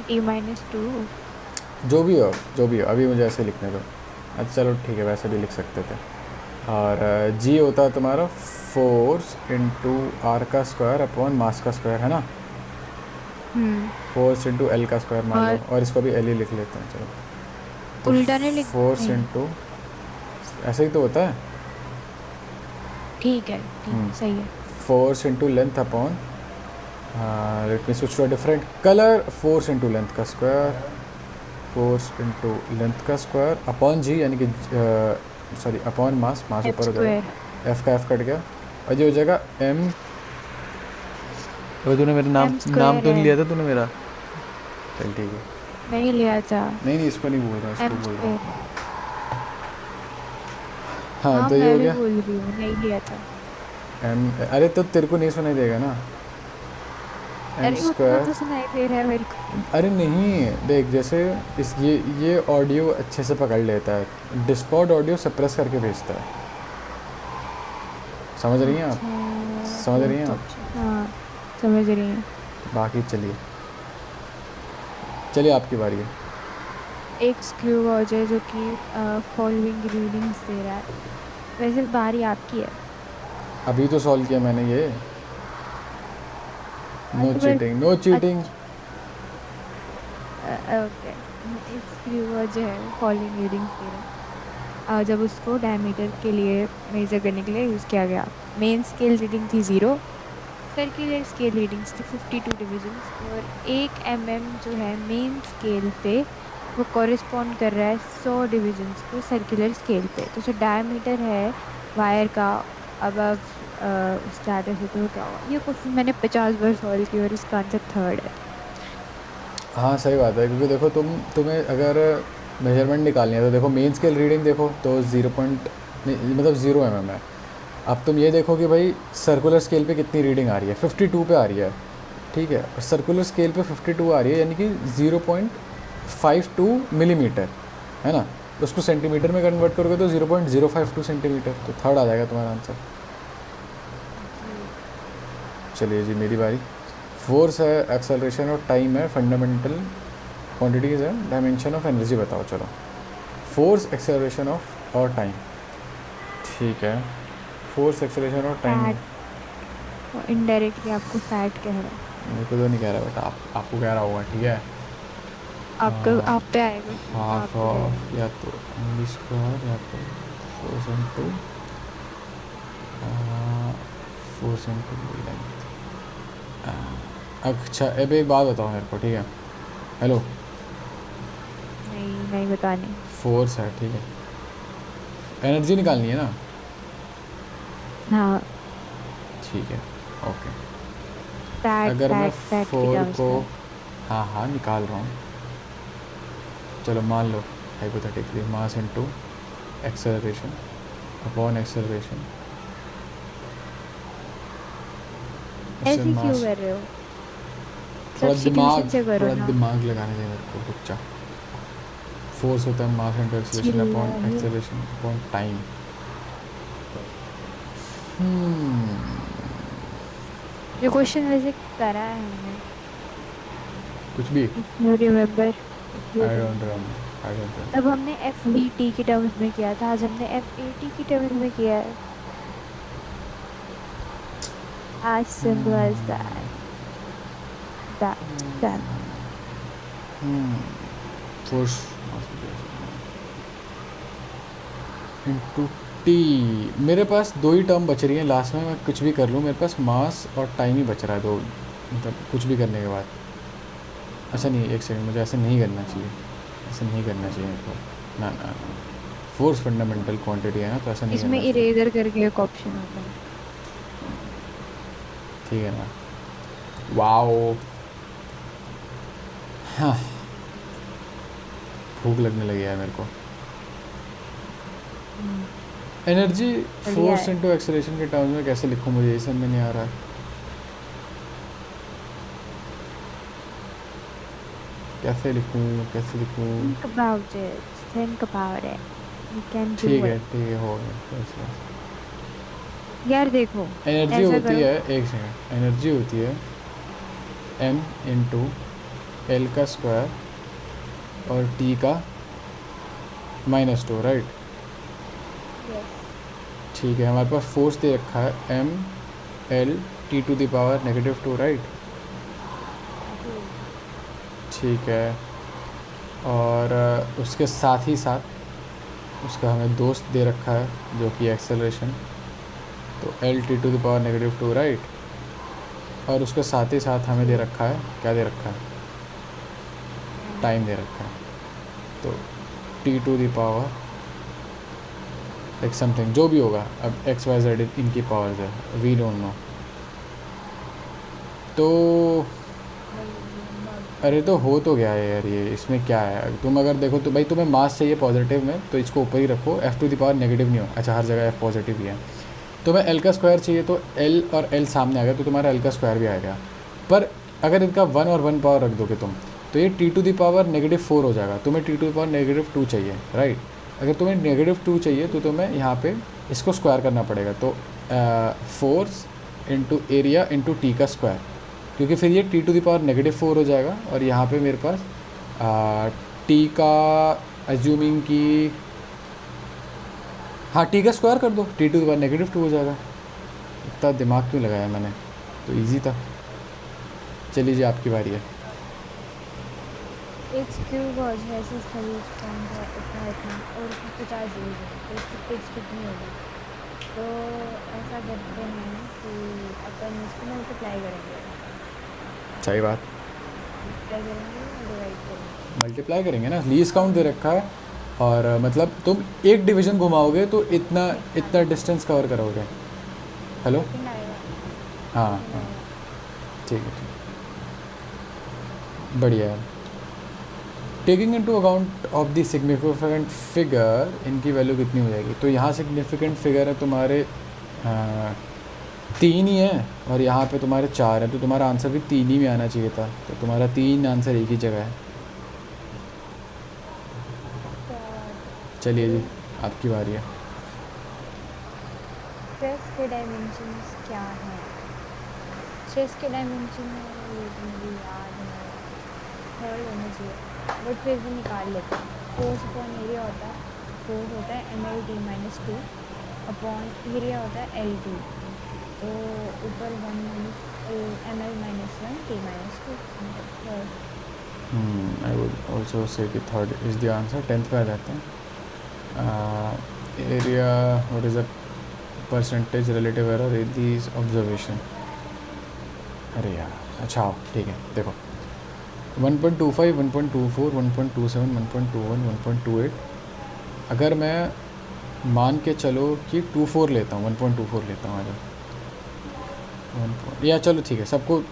T-2 जो भी हो जो भी हो, अभी मुझे ऐसे लिखने दो। अच्छा चलो ठीक है, वैसे भी लिख सकते थे। और G होता है तुम्हारा फोर्स इनटू आर का स्क्वायर अपॉन मास का स्क्वायर, है ना, फोर्स इंटू एल का स्क्वायर मान लो, और और इसको भी एल ही लिख लेते हैं चलो। तो उल्टा नहीं लिख फोर्स नहीं, इंटू, ऐसे ही तो होता है, ठीक है सही है। Force into length upon, let me switch to a different colour, force into length का स्क्वायर, फोर्स इंटू लेंथ का स्क्वायर अपॉन जी, यानी कि sorry upon mass, mass F ऊपर हो स्क्वायर। जाएगा, एफ का एफ कट गया, और ये हो जाएगा एम। तो तूने मेरा नाम एम नाम स्क्वायर तो नहीं है, लिया था तूने मेरा? चल ठीक है, नहीं लिया था। नहीं नहीं इसको नहीं बोल रहा, इसको एम बोल रहा स्क्वायर, हूँ। हाँ हाँ तो ये मैं हो भी गया बोल रही हूँ नहीं लिया था। एम। अरे तो तेरे को नहीं सुनाई देगा ना, एम अरे उतना स्क्वायर। तो सुनाई दे रहा है मेरे को। अरे नहीं देख, जैसे इस ये ऑडियो अच्छे से पकड़ लेता है, डिस्कॉर्ड ऑडियो सप्रेस करके भेजता है, समझ रही हैं आप? अच्छा समझ वो रही हैं तो आप? हाँ समझ रही हूँ। बाकी चलिए, चलिए आपकी बारी है। एक स्क्रू गॉज है जो कि फॉलोइंग रीडिंग्स दे रहा है, वैसे बारी आपकी है। अभी तो सॉल्व किया मैंने ये, नो तो फिर चीटिंग नो चीटिंग। ओके, एक स्क्रू गॉज है फॉलोइंग रीडिंग्स दे रहा है, जब उसको डायमीटर के लिए मेजर करने के लिए यूज़ किया गया। मेन स्केल रीडिंग थी 0, सर्कुलर स्केल रीडिंग्स थी 52 डिविजन्स, और 1 mm जो है मेन स्केल पे वो कॉरिस्पॉन्ड कर रहा है 100 डिविजन्स को सर्कुलर स्केल पे। तो जो डायमीटर है वायर का अबव स्टार्टर से, तो क्या हुआ? ये क्वेश्चन मैंने 50 बार सॉल्व किया और इसका आंसर 3rd है। हाँ सही बात है, क्योंकि देखो तुम्हें अगर मेजरमेंट निकालनी है तो देखो मेन स्केल रीडिंग देखो तो 0 है। अब तुम ये देखो कि भाई सर्कुलर स्केल पे कितनी रीडिंग आ रही है, 52 पे आ रही है, ठीक है, और सर्कुलर स्केल पे 52 आ रही है, यानी कि 0.52 मिलीमीटर, है ना, तो उसको सेंटीमीटर में कन्वर्ट करोगे तो 0.052 सेंटीमीटर, तो 3rd आ जाएगा तुम्हारा आंसर। चलिए जी मेरी बारी। फोर्स है, एक्सेलरेशन और टाइम है, फंडामेंटल क्वांटिटीज़ है, डायमेंशन ऑफ एनर्जी बताओ। चलो फोर्स, एक्सेलरेशन ऑफ और टाइम, ठीक है, फोर्स एक्सेलरेशन और टाइम। फैट, इनडायरेक्टली आपको फैट कह रहा है। मेरे को तो नहीं कह रहा बेटा, आपको कह रहा होगा, ठीक है। आपका आप पे आएगा, हाफ आपको कह रहा ऑफ या तो एम स्क्वायर या तो force into force into length. अच्छा अब एक बात बताओ मेरे को, ठीक है, हेलो, नहीं बतानी। फोर्स है, ठीक है। एनर्जी निकालनी है ना? हाँ, ठीक है, ओके। फैट अगर मैं फैट फैट के 4 टर्म्स को, में। हाँ हाँ निकाल रहा हूँ, चलो मान लो hypothetically mass into acceleration upon acceleration, उससे ऐसे क्यों मास, कर रहे हो? सब्स्टिट्यूशन से करो थोड़ा ना। दिमाग लगाने चाहिए मेरे को, रुक जा। फोर्स होता है मास इनटू एक्सेलरेशन अपॉन चिल्लाही। Acceleration upon time. जो क्वेश्चन वैसे करा है हमने, कुछ भी, if you remember, I don't remember, I don't तब रिमेम्बर। हमने एफ बी टी के टर्म्स में किया था, आज हमने एफ ए टी के टर्म्स में किया है। आज simple as that. Done. Force into T. मेरे पास दो ही टर्म बच रही हैं लास्ट में, मैं कुछ भी कर लूँ मेरे पास मास और टाइम ही बच रहा है दो, मतलब कुछ भी करने के बाद। अच्छा नहीं, एक सेकंड, मुझे ऐसे नहीं करना चाहिए, ऐसे नहीं करना चाहिए मेरे को, ना ना ना। फोर्स फंडामेंटल क्वांटिटी है ना, तो ऐसा नहीं इसमें करना चाहिए। इरेजर करके एक ऑप्शन होता है। ठीक है ना? वाओ, हाँ, भूख लगने लगी है मेरे को। एनर्जी बढ़िया फोर्स है। इंटू एक्सेलरेशन के टर्म्स में कैसे लिखूँ, मुझे ये समझ में नहीं आ रहा है, कैसे लिखूँ, कैसे लिखूँ? Think about it. Think about it. You can do ठीक it. है, हो गया, बस बस। यार देखो, एनर्जी ऐसा होती करो। है, एक सेकंड, एनर्जी होती है एम इंटू एल का स्क्वायर और टी का -2, राइट? यस। ठीक है, हमारे पास फोर्स दे रखा है M L T to the power -2, right? ठीक है, और उसके साथ ही साथ उसका हमें दोस्त दे रखा है जो कि एक्सेलरेशन, तो L T to the power -2, right? और उसके साथ ही साथ हमें दे रखा है, क्या दे रखा है? टाइम दे रखा है, तो T to the power like something, जो भी होगा, अब एक्स वाई जेड इनकी पावर्स है, वी डोंट नो। तो अरे तो हो तो गया है यार, ये इसमें क्या है, तुम अगर देखो तो भाई तुम्हें मास चाहिए पॉजिटिव में, तो इसको ऊपर ही रखो, F two the power negative नहीं हो, अच्छा हर जगह एफ पॉजिटिव ही है। तुम्हें एल का स्क्वायर चाहिए, तो एल और एल सामने आ गया, तो तुम्हारा एल का स्क्वायर भी आएगा। पर अगर इनका 1 और 1 पावर रख दोगे तुम, तो ये टी टू द पावर -4 हो जाएगा, तुम्हें टी टू द पावर -2 चाहिए, राइट? अगर तुम्हें -2 चाहिए तो तुम्हें यहाँ पे इसको स्क्वायर करना पड़ेगा, तो force into area into T का स्क्वायर, क्योंकि फिर ये टी टू द पावर -4 हो जाएगा, और यहाँ पे मेरे पास टी का एज्यूमिंग की, हाँ टी का स्क्वायर कर दो, टी टू द पावर -2 हो जाएगा। इतना दिमाग क्यों लगाया मैंने, तो इजी था। चलिए जी, आपकी बारी है। एक क्यूब और ऐसे खरीद पॉइंट है, इतना और उसमें 50 यूज है, तो उसकी पिच कितनी होगी? तो ऐसा करते हैं कि अपन इसको मल्टीप्लाई करेंगे। सही बात, मल्टीप्लाई करेंगे और डिवाइड करेंगे। मल्टीप्लाई करेंगे ना, लीस्ट काउंट दे रखा है, और मतलब तुम एक डिवीज़न घुमाओगे तो इतना इतना डिस्टेंस कवर करोगे। हेलो, सेकंड आएगा। हाँ सेकंड हाँ, आएगा। ठीक है, बढ़िया है। Taking into account of the significant figure, इनकी वैल्यू कितनी हो जाएगी? तो यहाँ सिग्निफिकेंट फिगर है तुम्हारे 3 ही है, और यहाँ पे तुम्हारे 4 है, तो तुम्हारा आंसर भी 3 ही में आना चाहिए था, तो तुम्हारा 3 आंसर एक ही जगह है। चलिए जी, आपकी बारी है। स्ट्रेस के डायमेंशंस क्या हैं? स्ट्रेस के डायमेंशन ये तो मुझे याद है, थर्ड होना चाहिए, बट फिर भी निकाल लेते हैं। फोर्स अपॉन एरिया होता है, फोर्स होता है ml/t-2 अपॉन एरिया होता है L2, तो ऊपर 1 ml-1 t-2। I would also say कि third is the answer. 10th पे आ जाते हैं। Area, what is the percentage relative error in these observation? अरे यार, अच्छा ठीक है, देखो 1.25, 1.24, 1.27, 1.21, 1.28। अगर मैं मान के चलो कि 24 लेता हूँ, 1.24 लेता हूँ अगर या चलो ठीक है, सबको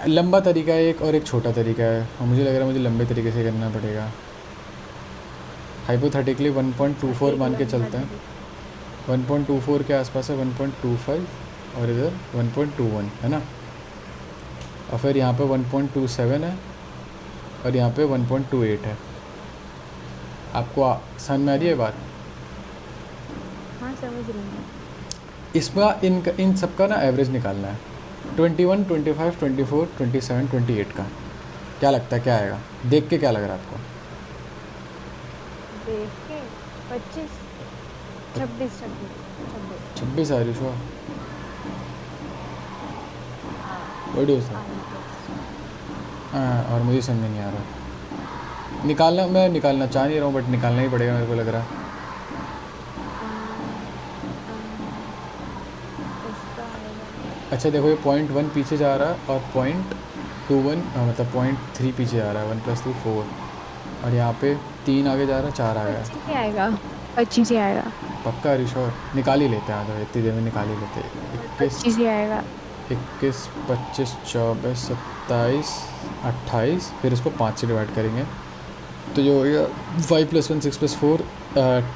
लंबा तरीका है एक और एक छोटा तरीका है, और मुझे लग रहा है मुझे लंबे तरीके से करना पड़ेगा। हाइपोथेटिकली 1.24 मान के चलते हैं, 1.24 के आसपास है 1.25 और इधर 1.21 है ना, और फिर यहाँ पे 1.27 है और यहाँ पे 1.28 है। आपको समझ में आ रही है बात? हाँ समझ रही हूँ। इसमें इन सब का ना एवरेज निकालना है, 21, 25, 24, 27, 28 का। क्या लगता है क्या आएगा? देख के क्या लग रहा है आपको? देख के 25, 26, 26 आ रही हो? बड़ी हो सर। हाँ, और मुझे समझ नहीं आ रहा निकालना, मैं निकालना चाह नहीं रहा हूँ बट निकालना ही पड़ेगा मेरे को लग रहा है। अच्छा देखो, ये 0.1 पीछे जा रहा है और 0.21 मतलब 0.3 पीछे जा रहा है, 1 + 2 4, और यहाँ पे 3 आगे जा रहा है, 4 आगे 25 ही आएगा, 25 ही आएगा, पक्का रिश्वर? निकाल ही लेते हैं, तो इतनी देर में निकाल ही लेते हैं। 25 ही आएगा। 21, 25, 24, 27, 28, फिर इसको 5 से डिवाइड करेंगे तो जो हो गया 5 + 1 6 + 4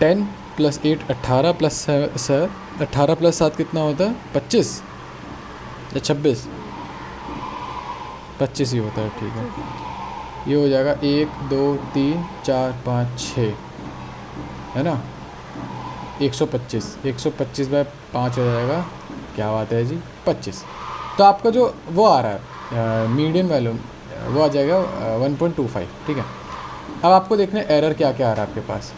10 + 8 18 + 7 18 + 7 कितना होता है? 25 या 26? 25 ही होता है, ठीक है। ये हो जाएगा 1 2 3 4 5 6 है ना, 125 125 बाय 5 हो जाएगा, क्या बात है जी, 25। तो आपका जो वो आ रहा है मीडियन वैल्यू वो आ जाएगा 1.25, ठीक है। अब आपको देखना है एरर क्या क्या आ रहा है आपके पास।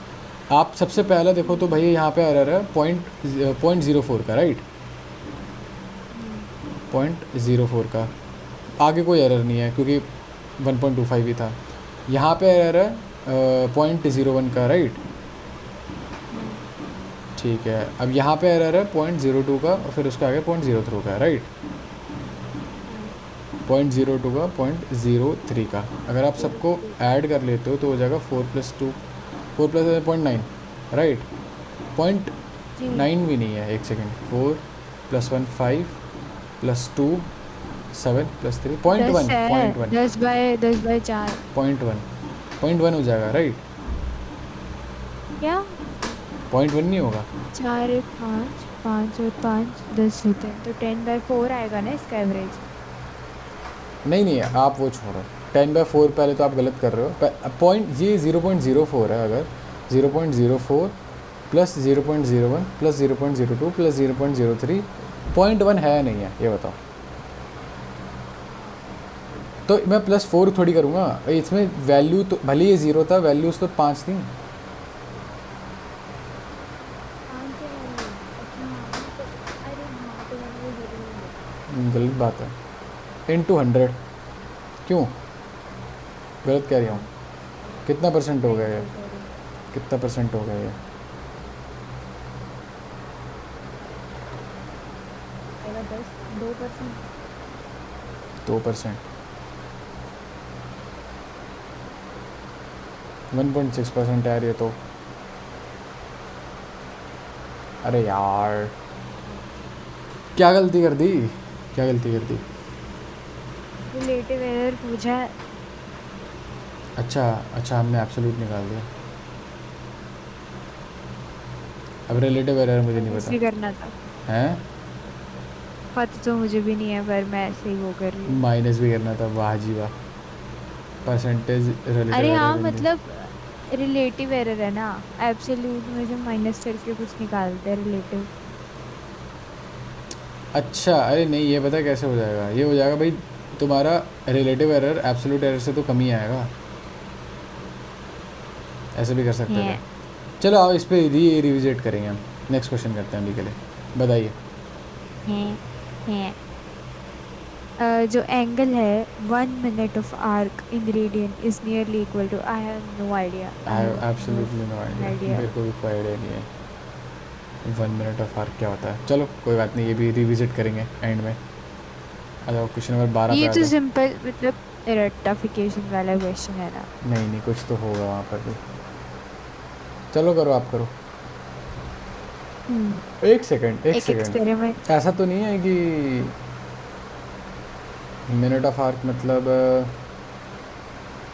आप सबसे पहला देखो तो भाई यहाँ पे एरर है 0.04 का, राइट, 0.04 का, आगे कोई एरर नहीं है क्योंकि 1.25 ही था। यहाँ पे एरर है 0.01 का, राइट, ठीक है। अब यहाँ पे एरर है 0.02 का और फिर उसके आगे 0.03 का, राइट, 0.02 का 0.03 का। अगर आप सबको ऐड कर लेते हो तो हो जाएगा 4 + 2 4 + 0.9, राइट, 0.9 भी नहीं है, एक सेकेंड, 4 + 1 5 + 2 7 + 3 0.1 0.1 10 बाय 4 0.1 हो जाएगा, राइट, क्या 0.1 नहीं होगा? 4 1 5 5 और 5 10 होते हैं तो 10/4 आएगा ना इसका एवरेज। नहीं आप वो छोड़ो, 10/4 पहले तो आप गलत कर रहे हो। पॉइंट ये 0.04 है, अगर 0.04 + 0.01 + 0.02 + 0.03 0.1 है नहीं है, ये बताओ। तो मैं +4 थोड़ी करूँगा इसमें, वैल्यू तो भले ये 0 था, वैल्यूज़ तो 5 थी। गलत बात है, × 100 क्यों गलत कह रही हूँ? कितना % हो गया ये? कितना % हो गया ये? 2%। 1.6% यार ये तो, अरे यार क्या गलती कर दी, क्या गलती कर दी? रिलेटिव एरर पूछा है। अच्छा हमने एब्सोल्यूट निकाल दिया। अब रिलेटिव एरर मुझे नहीं ऐसे पता करना था, हैं, पता तो मुझे भी नहीं है पर मैं ऐसे ही वो कर रही हूँ। माइनस भी करना था, वाह जी वाह, परसेंटेज रिलेटिव अरे हाँ एरर। मतलब रिलेटिव एरर है ना, एब्सोल्यूट में जो माइनस करके कुछ निकालते हैं रिलेटिव। अच्छा, अरे नहीं, ये पता कैसे हो जाएगा? ये हो जाएगा भाई तुम्हारा रिलेटिव एरर एब्सोल्यूट एरर से तो कम ही आएगा, ऐसे भी कर सकते थे। चलो आओ इस पे रिविजिट करेंगे हम, नेक्स्ट क्वेश्चन करते हैं अभी के लिए, बताइए। जो एंगल है 1 minute of arc in radian is nearly equal to, I have no idea, I have absolutely no idea, मेरे को भी कोई आइडिया नहीं है 1 मिनट ऑफ आर्क क्या होता है। चलो कोई बात नहीं, ये भी रिविजिट करेंगे एंड में। आ जाओ क्वेश्चन नंबर 12 पे ये आ तो जाओ। सिंपल मतलब रेक्टिफिकेशन वाला क्वेश्चन है ना। नहीं नहीं, कुछ तो होगा वहाँ पर भी। चलो करो, आप करो। एक सेकंड, एक एक सेकंड। एक्सपेरिमेंट। ऐसा तो नहीं है कि मिनट ऑफ आर्क मतलब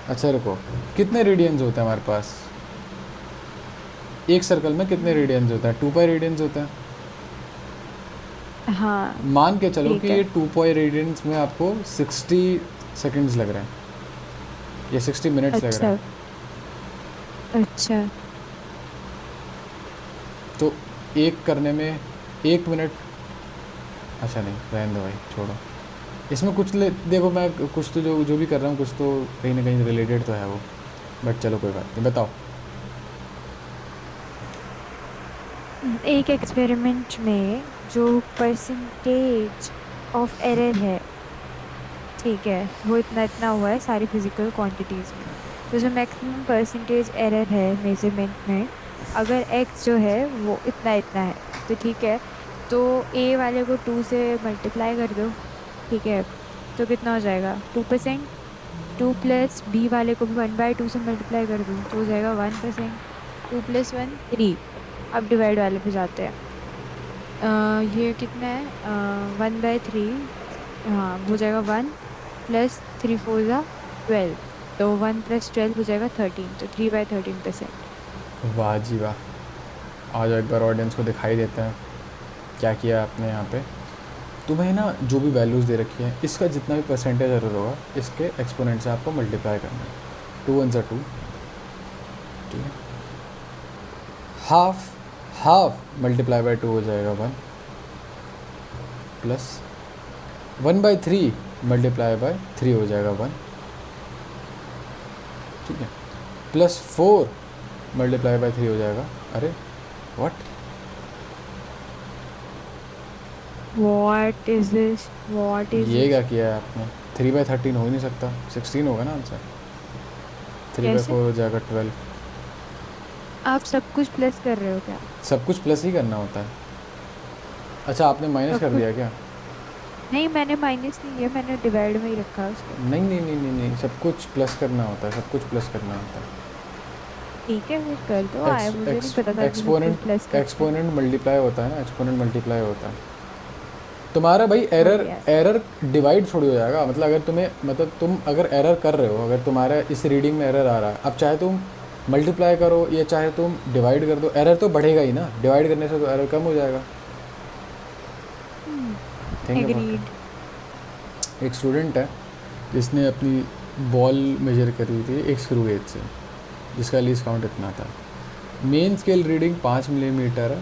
अच्छा रुको, कितने रेडियंस होते हैं हमारे पास एक सर्कल में? कितने रेडियंस होता है? 2 पाई रेडियंस होता है। हाँ मान के चलो कि ठीक है। ये 2 पाई रेडियंस में आपको 60 सेकंड्स लग रहे हैं या 60 मिनट्स लग रहे अच्छा हैं। अच्छा। तो एक करने में 1 मिनट। अच्छा नहीं, रहने दो भाई, छोड़ो। इसमें कुछ देखो, मैं कुछ तो जो जो भी कर रहा हूँ कुछ तो कहीं ना कहीं रिलेटेड तो है वो, बट चलो कोई बात नहीं, बताओ। एक एक्सपेरिमेंट में जो परसेंटेज ऑफ एरर है, ठीक है, वो इतना इतना हुआ है सारी फिजिकल क्वांटिटीज में। तो जो मैक्सिमम परसेंटेज एरर है मेजरमेंट में, अगर एक्स जो है वो इतना इतना है, तो ठीक है, तो ए वाले को 2 से मल्टीप्लाई कर दो, ठीक है, तो कितना हो जाएगा? 2%। 2 प्लस बी वाले को भी 1/2 से मल्टीप्लाई कर दूँ तो हो जाएगा 1%। 2 + 1 3। अब डिवाइड वाले पे जाते हैं। ये कितना है? 1/3। हाँ हो जाएगा 1 + 3 × 4 = 12। तो 1 + 12 हो जाएगा 13, तो 3/13%। वाह जी वाह। आ जाओ एक बार ऑडियंस को दिखाई देते हैं क्या किया आपने यहाँ पे। तुम्हें ना जो भी वैल्यूज़ दे रखी हैं, इसका जितना भी परसेंटेज एरर होगा इसके एक्सपोनेंट से आपको मल्टीप्लाई करना है। 2 1 2, ठीक है। हाफ हाफ मल्टीप्लाई बाय 2 हो जाएगा 1, प्लस 1/3 मल्टीप्लाई बाय 3 हो जाएगा 1, ठीक है, प्लस 4 मल्टीप्लाई बाय 3 हो जाएगा। अरे what, what is this? What is ये दिस? क्या किया है आपने? 3/13 हो ही नहीं सकता, 16 होगा ना आंसर। 3/4 कैसे? हो जाएगा 12। आप सब कुछ प्लस कर रहे हो क्या? सब कुछ प्लस ही करना होता है। अच्छा आपने माइनस सब कर कुछ दिया क्या? नहीं, मैंने माइनस नहीं किया, मैंने डिवाइड में ही रखा है उसको। नहीं नहीं नहीं नहीं नहीं, सब कुछ प्लस करना होता है, सब कुछ प्लस करना होता है। ठीक है फिर कर दो। आए, मुझे नहीं पता था कि सब कुछ प्लस एक्सपोनेंट करते हैं। एक्सपोनेंट मल्टीप्लाई होता है ना, एक्सपोनेंट मल्टीप्लाई होता है। तुम्हारा भाई ओ एरर यस। एरर डिवाइड थोड़ी हो जाएगा। मतलब अगर तुम्हें, मतलब तुम अगर एरर कर रहे हो, अगर तुम्हारा इस रीडिंग में एरर आ रहा है, अब चाहे तुम मल्टीप्लाई करो या चाहे तुम डिवाइड कर दो, एरर तो बढ़ेगा ही ना। डिवाइड करने से तो एरर कम हो जाएगा। Think about agreed. इट। एक स्टूडेंट है जिसने अपनी बॉल मेजर करी थी एक स्क्रू गेज से, जिसका लीस्ट काउंट इतना था। मेन स्केल रीडिंग 5 मिलीमीटर है।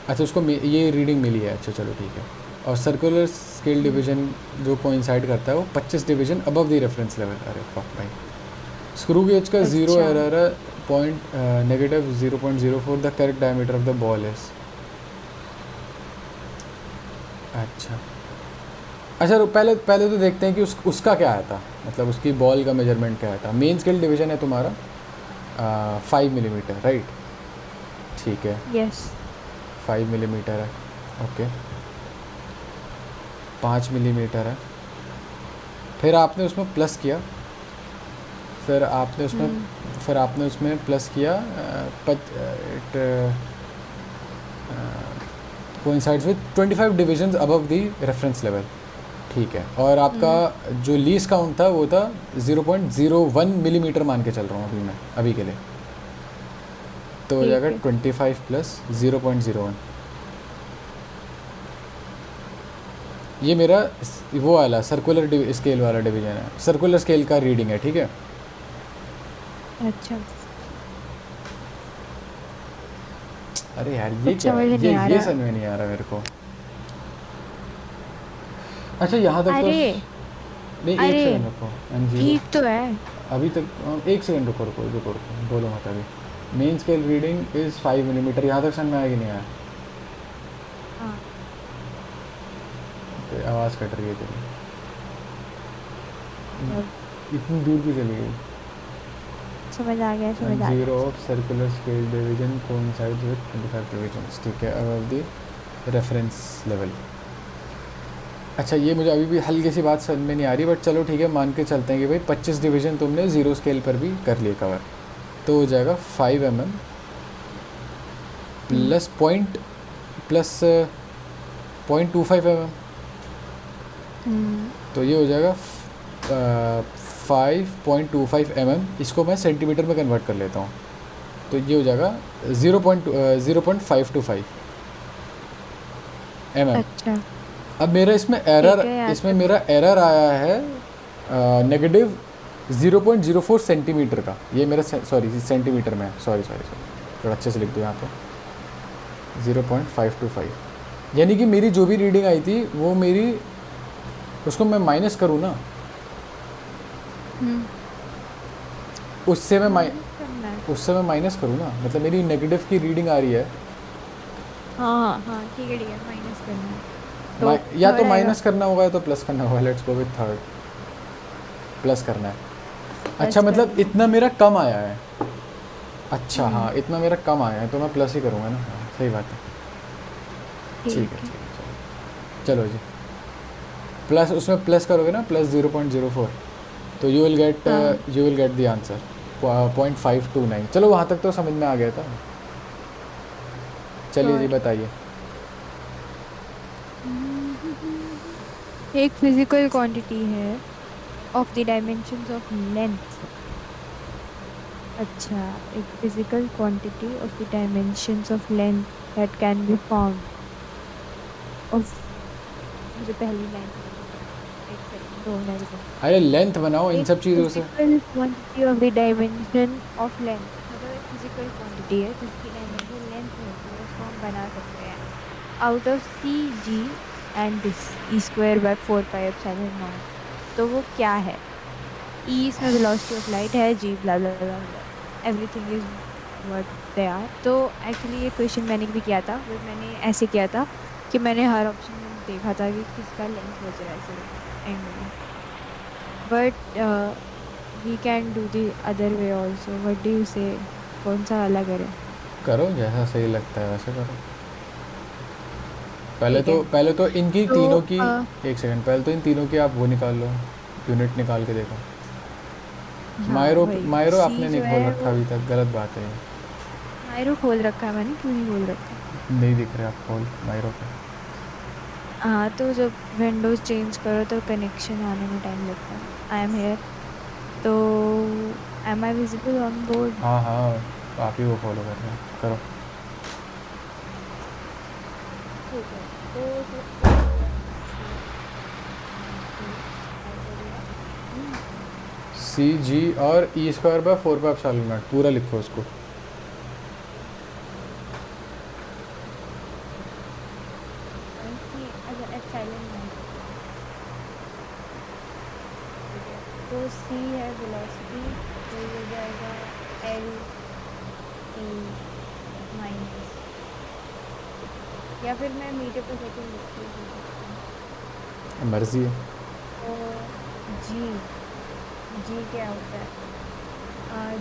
अच्छा उसको ये रीडिंग मिली है, अच्छा चलो ठीक है। और सर्कुलर स्केल डिवीजन जो कोइंसाइड करता है वो 25 division above the reference level. अरे फक भाई। स्क्रू गेज का ज़ीरो अच्छा एरर है, -0.04। The correct diameter of the ball is. अच्छा अच्छा, तो पहले पहले तो देखते हैं कि उसका क्या आया था, मतलब उसकी बॉल का मेजरमेंट क्या आया था। मेन स्केल डिवीजन है तुम्हारा 5 मिलीमीटर, राइट? ठीक है, यस। 5 मिलीमीटर है, ओके। 5 मिलीमीटर है, फिर आपने उसमें प्लस किया, फिर आपने उसमें प्लस किया coincides with 25 divisions above the reference level, ठीक है। और आपका जो लीस्ट काउंट था वो था 0.01 मिलीमीटर मान के चल रहा हूँ अभी मैं, अभी के लिए। तो हो जाएगा ठीक है। 25 + 0.01। ये मेरा वो वाला सर्कुलर स्केल वाला डिवीजन है, सर्कुलर स्केल का रीडिंग है, ठीक है। अच्छा अरे यार ये कुछ क्या समझ है, नहीं आ ये रहा। समझ में नहीं आ रहा मेरे को। अच्छा यहाँ तक तो अरे नहीं, एक अरे सेकंड रुको। एंड जीरो ठीक तो है। अभी तक, एक सेकंड रुको रुको रुको रुको, बोलो मत अभी। Main scale reading is 5 millimetre, यहाँ तक समझ में आया कि नहीं आया? हाँ तो आवाज़ कट रही है तेरी, अब इतनी दूर क्यों चली गई? समझ आ गया, समझ एंड आ जीरो गया। Of circular scale division coincides with 25 divisions, ठीक है, अबव द रेफरेंस लेवल। अच्छा ये मुझे अभी भी हल्की सी बात समझ में नहीं आ रही, बट चलो ठीक है, मान के चलते हैं कि भाई 25 डिवीज़न तुमने ज़ीरो स्केल पर भी कर लिए कवर, तो हो जाएगा 5 mm प्लस प्लस 0.25 mm, तो ये हो जाएगा 5.25 mm। इसको मैं सेंटीमीटर में कन्वर्ट कर लेता हूँ, तो ये हो जाएगा 0.525 mm। अच्छा अब मेरा इसमें ठीक एरर, है यार। इसमें मेरा एरर आया है नेगेटिव 0.04 सेंटीमीटर का। ये मेरा सॉरी सेंटीमीटर में, सॉरी थोड़ा अच्छे से लिख दो यहाँ पे 0.525, यानी कि मेरी जो भी रीडिंग आई थी वो मेरी, उसको मैं माइनस करूँ ना, उससे मैं करना है। उससे मैं माइनस करूँ ना, मतलब मेरी नेगेटिव की रीडिंग आ रही है, हाँ हाँ ठीक है माइनस करना है। तो या तो थर्ड आएगा। माइनस करना होगा या तो प्लस करना होगा। Let's go with third, plus करना है। अच्छा करना मतलब है। इतना मेरा कम आया है, अच्छा हाँ इतना मेरा कम आया है, तो मैं प्लस ही करूँगा ना। हाँ सही बात है, ठीक है चलो जी, प्लस उसमें प्लस करोगे ना, प्लस 0.04, तो you will get the answer 0.529। चलो वहाँ तक तो समझ में आ गया था। चलिए जी बताइए। एक फिजिकल क्वांटिटी है of the dimensions of length. अच्छा, एक physical quantity of the dimensions of length that can be found of, मुझे पहली लाइन एक सेकंड दो मिनट। अरे लेंथ बनाओ इन एक सब चीज़ों से। Physical quantity of the dimension of length, मतलब एक फिजिकल क्वांटिटी है जिसकी डायमेंशन लेंथ में होती है, उसको हम बना सकते हैं out of C G and this E square by 4πε0। तो वो क्या है? ई इसमें वेलोसिटी ऑफ लाइट है, G blah blah blah, everything is what they are. तो एक्चुअली ये क्वेश्चन मैंने भी किया था, बट मैंने ऐसे किया था कि मैंने हर ऑप्शन में देखा था कि किसका लेंथ बच रहा है सिर्फ एंड में, but we can do the other way also. What do you say, कौन सा वाला करें? करो जैसा सही लगता है वैसे करो। ठीक है पहले तो इनकी तो तीनों की, एक सेकंड, पहले तो इन तीनों की आप वो निकाल लो, यूनिट निकाल के देखो। हाँ वही मायरो सी आपने जो नहीं खोल है रखा वो, अभी तक, गलत बात है। मायरो खोल रखा है मैंने, क्यों नहीं खोल रखा? नहीं दिख रहे आप खोल मायरो पे। हाँ तो जब विंडोज चेंज करो तो कनेक्शन आने में टाइम लगता है। आई एम हेयर, तो am I visible on board? हाँ आप ही वो फॉलो कर रहे हैं, करो। ठीक है तो सी जी और ई स्क्वायर बाय 4πε0 पूरा लिखो उसको। तो सी है वेलोसिटी, तो ये हो जाएगा एल ई माइनस, या फिर मैं मीटर पर सेकंड लिख हूँ। मर्जी है। और जी क्या होता है?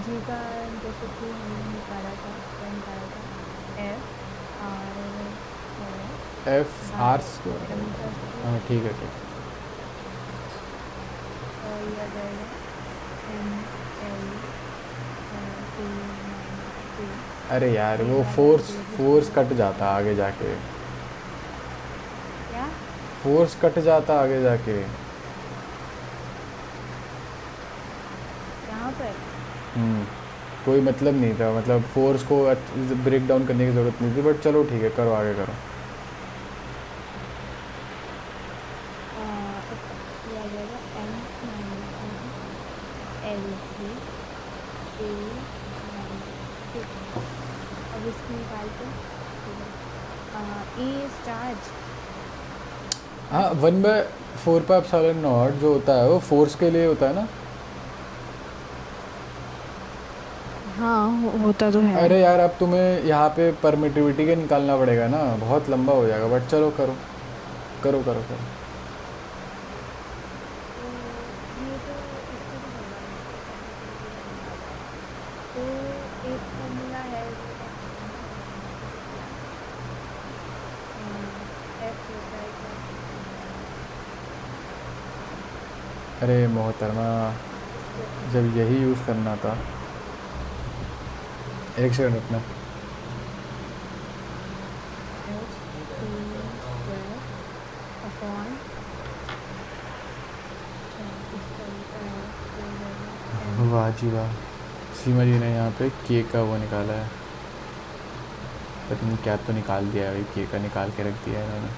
जी का जैसे कि हमने निकाला था, क्या निकाला था? एफ आर स्क्वायर, हाँ ठीक है ठीक है। और ये आ जाएगा एम एल टू टू। अरे यार ये वो वाला फोर्स कट जाता आगे जाके, क्या? फोर्स कट जाता आगे जाके। यहाँ पर कोई मतलब नहीं था, मतलब फोर्स को ब्रेक डाउन करने की ज़रूरत नहीं थी, बट चलो ठीक है करो, आगे करो। ये आ जाएगा M minus L two two minus two. अब इसको निकालते ई चार्ज। हाँ 1/4πε0 जो होता है वो फोर्स के लिए होता है ना। हाँ होता तो है। अरे यार अब तुम्हें यहाँ पे परमिटिविटी के निकालना पड़ेगा ना, बहुत लंबा हो जाएगा, बट चलो करो करो करो करो। तो ये तो इसको भी होगा, तो एक फॉर्मूला है एफ होता है क्या? अरे मोहतरमा, जब यही यूज़ करना था। एक सेकंड रखना। स्क्वायर अपॉन वाह जी वाह, सीमा जी ने यहाँ पे के का वो निकाला है, पता नहीं क्या तो निकाल दिया है भाई, के का निकाल के रख दिया है इन्होंने।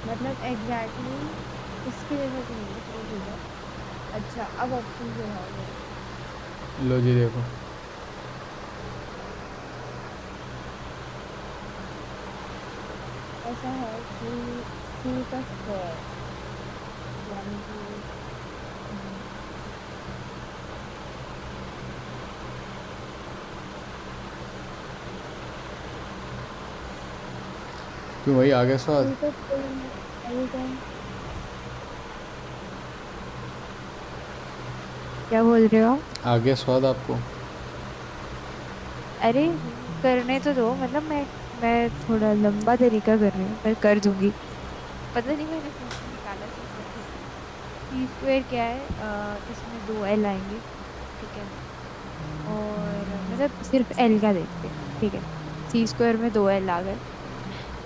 मतलब एग्जैक्टली इसकी जगह तो नहीं है, चलो ठीक है। अच्छा अब ऑप्शन जो है वो लो जी देखो, ऐसा है कि सी का स्क्वायर यानी कि क्यों भाई आ गया स्वाद? सी का स्क्वायर एनी टाइम। क्या बोल रहे हो? आ गया स्वाद आपको? अरे करने तो दो, मतलब मैं थोड़ा लंबा तरीका कर रही हूँ, पर कर दूंगी। पता नहीं मैंने कौन सा निकाला सी स्क्वायर क्या है, इसमें दो एल आएंगे, ठीक है। और मतलब सिर्फ एल का देखते हैं, ठीक है। सी स्क्वायर में दो एल आ गए।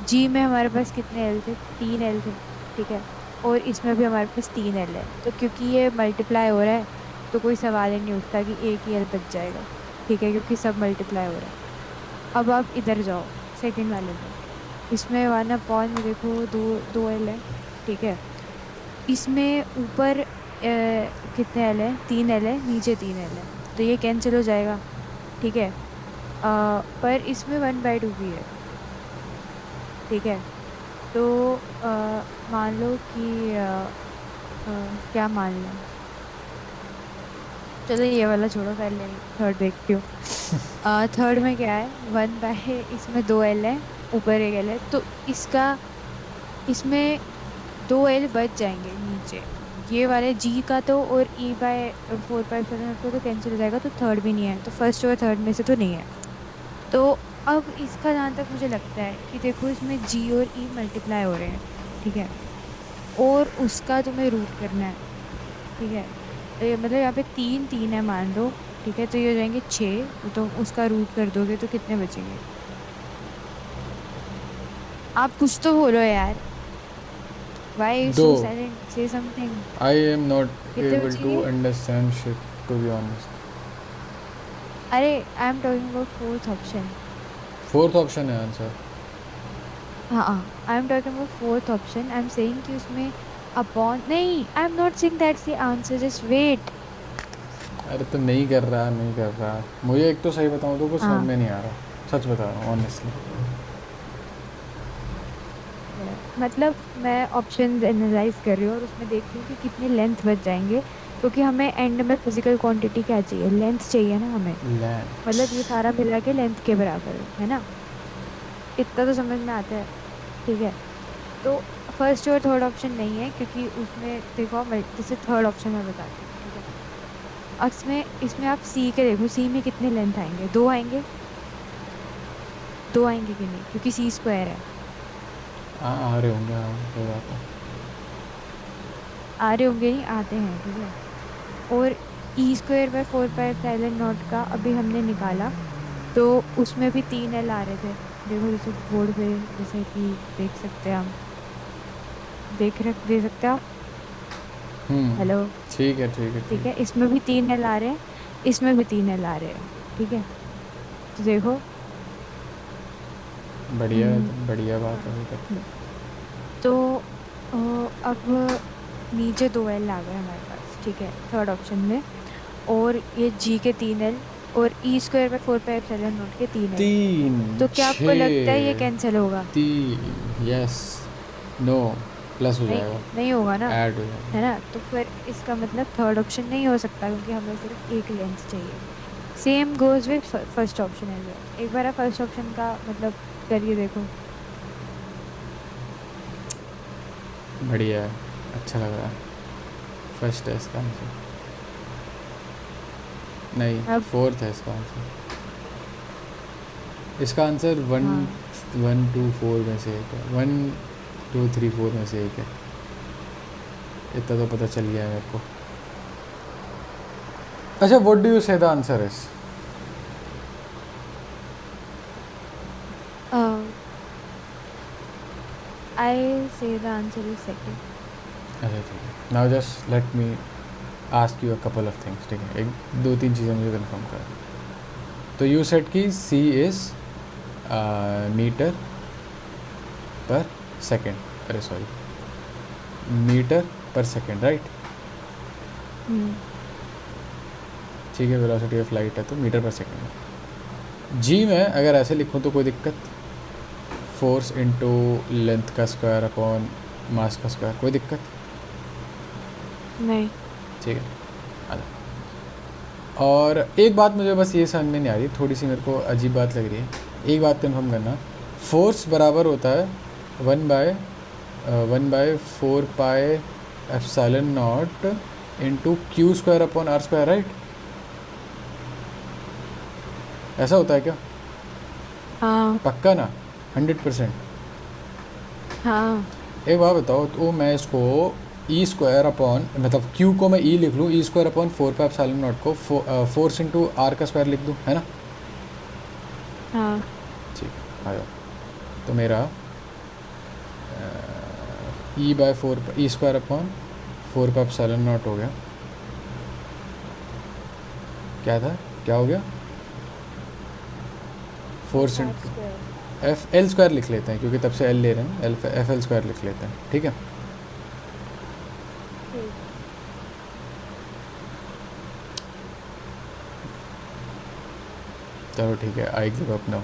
जी में हमारे पास कितने एल थे? तीन एल थे, ठीक है। और इसमें भी हमारे पास तीन एल है, तो क्योंकि ये मल्टीप्लाई हो रहा है तो कोई सवाल ही नहीं उठता कि एक ही एल बच जाएगा, ठीक है, क्योंकि सब मल्टीप्लाई हो रहा है। अब आप इधर जाओ सेकंड वाले में, इसमें 1 अपॉन में देखो दो दो एल है, ठीक है। इसमें ऊपर कितने एल है? तीन एल है, नीचे तीन एल है, तो ये कैंसिल हो जाएगा, ठीक है। पर इसमें 1/2 भी है, ठीक है। तो मान लो कि क्या मान लें, चलो ये वाला छोड़ो, पहले थर्ड देखती हूँ। थर्ड में क्या है? 1/, इसमें दो एल है, ऊपर एक एल है, तो इसमें दो एल बच जाएंगे नीचे, ये वाले जी का तो, और E/4/7 को तो कैंसिल हो जाएगा, तो थर्ड भी नहीं है, तो फर्स्ट और थर्ड में से तो नहीं है। तो अब इसका जहाँ तक मुझे लगता है कि देखो इसमें जी और ई मल्टीप्लाई हो रहे हैं, ठीक है, और उसका तुम्हें रूट करना है, ठीक है। मतलब यहाँ पे तीन तीन है मान लो, ठीक है, तो ये हो जाएंगे 6, तो उसका रूट कर दोगे तो कितने बचेंगे? आप कुछ तो बोलो यार, वाई यू दो। So silent, say something. I am not कितने एबल टू बचेंगे? Understand shit, to be honest. अरे I am talking about fourth option. Fourth option है आंसर? हाँ हाँ, I am talking about fourth option. I am saying कि उसमें upon नहीं, I am not saying that's the answer, just wait. अरे तो नहीं कर रहा, नहीं कर रहा मुझे, एक तो सही बताऊँ तो कुछ समझ हाँ, में नहीं आ रहा, सच बता रहा हूँ ऑनेस्टली। मतलब मैं ऑप्शंस एनालाइज कर रही हूँ और उसमें देख रही हूँ कि कितने लेंथ बच जाएंगे, क्योंकि हमें एंड में फिजिकल क्वांटिटी क्या चाहिए? लेंथ चाहिए ना हमें, लैंड। मतलब ये सारा मिला के लेंथ के बराबर है ना, इतना तो समझ में आता है, ठीक है। तो फर्स्ट और थर्ड ऑप्शन नहीं है, क्योंकि उसमें देखो जैसे थर्ड ऑप्शन मैं बताती हूँ, ठीक है। इसमें इसमें आप सी के देखो, सी में कितने लेंथ आएंगे? दो आएंगे, दो आएंगे कि नहीं, क्योंकि सी स्क्वायर है। हाँ आ रहे होंगे, हाँ कोई बात नहीं। आ रहे होंगे, नहीं आते हैं, ठीक है। और E²/4πε0 का अभी हमने निकाला, तो उसमें भी तीन एल आ रहे थे, देखो जैसे बोर्ड पे, जैसे कि देख सकते हैं हम, दे सकते हैं आप? हेलो? ठीक है ठीक है ठीक ठीक। है, इसमें भी तीन एल आ रहे हैं, इसमें भी तीन एल आ रहे हैं, ठीक है। तो देखो, बढ़िया है, हम्म, तो बढ़िया बात है फिर। हम्म, तो अब नीचे दो एल आ गए हमारे पास, ठीक है, थर्ड ऑप्शन में। और ये जी के तीन एल, और E²/4πε0 के तीन एल। तीन तो क्या छ, आपको लगता है ये कैंसिल होगा? तीन यस, नो, प्लस हो नहीं, जाएगा, नहीं होगा ना, ऐड हो है जाएगा। ना, तो फिर इसका मतलब थर्ड ऑप्शन नहीं हो सकता, क्योंकि हमें सिर्फ एक लेंथ चाहिए। Same goes with first option as well. एक बार आप फर्स्ट ऑप्शन का मतलब करके देखो। बढ़िया है, अच्छा लग रहा है। फर्स्ट है इसका आंसर, नहीं अब फोर्थ है इसका आंसर। इसका आंसर 1 हाँ 1 2 4 में से एक है, 1 2 3 4 में से एक है। इतना तो पता चल गया है मेरे को। अच्छा, व्हाट डू यू से द आंसर इज? आई से द आंसर इज सेकंड। अच्छा ठीक है, now just let me ask you a couple of things. ठीक है, एक दो तीन चीज़ें मुझे कंफर्म कर। तो यू सेट कि सी इज़ मीटर पर सेकेंड, अरे सॉरी, मीटर पर सेकेंड, राइट? ठीक है, वेलोसिटी ऑफ लाइट है तो मीटर पर सेकेंड। जी में अगर ऐसे लिखूँ तो कोई दिक्कत? फोर्स इनटू लेंथ का स्क्वायर अपॉन मास का स्क्वायर, कोई दिक्कत? नहीं। ठीक है, आजा। और एक बात मुझे बस ये समझ में नहीं आ रही, थोड़ी सी मेरे को अजीब बात लग रही है। एक बात कन्फर्म करना, फोर्स बराबर होता है 1/4 pi epsilon not into q square upon r square, right? ऐसा होता है क्या? हाँ पक्का ना? 100%? हाँ एक बात बताओ, तो मैं इसको ई स्क्वायर अपॉन, मतलब क्यू को मैं ई लिख लूँ, E square upon 4 pi epsilon naught को फोर्स इंटू आर का स्क्वायर लिख दूँ, है ना? हाँ। ठीक, आ जाओ। तो मेरा E by 4 E square upon 4 pi epsilon not हो गया। क्या था, क्या हो गया? Force R into square. F L square लिख लेते हैं, क्योंकि तब से एल ले रहे हैं ना, एफ एल स्क्वायर लिख लेते हैं, ठीक है? ठीक। चलो ठीक है, आई गिव अप नाउ।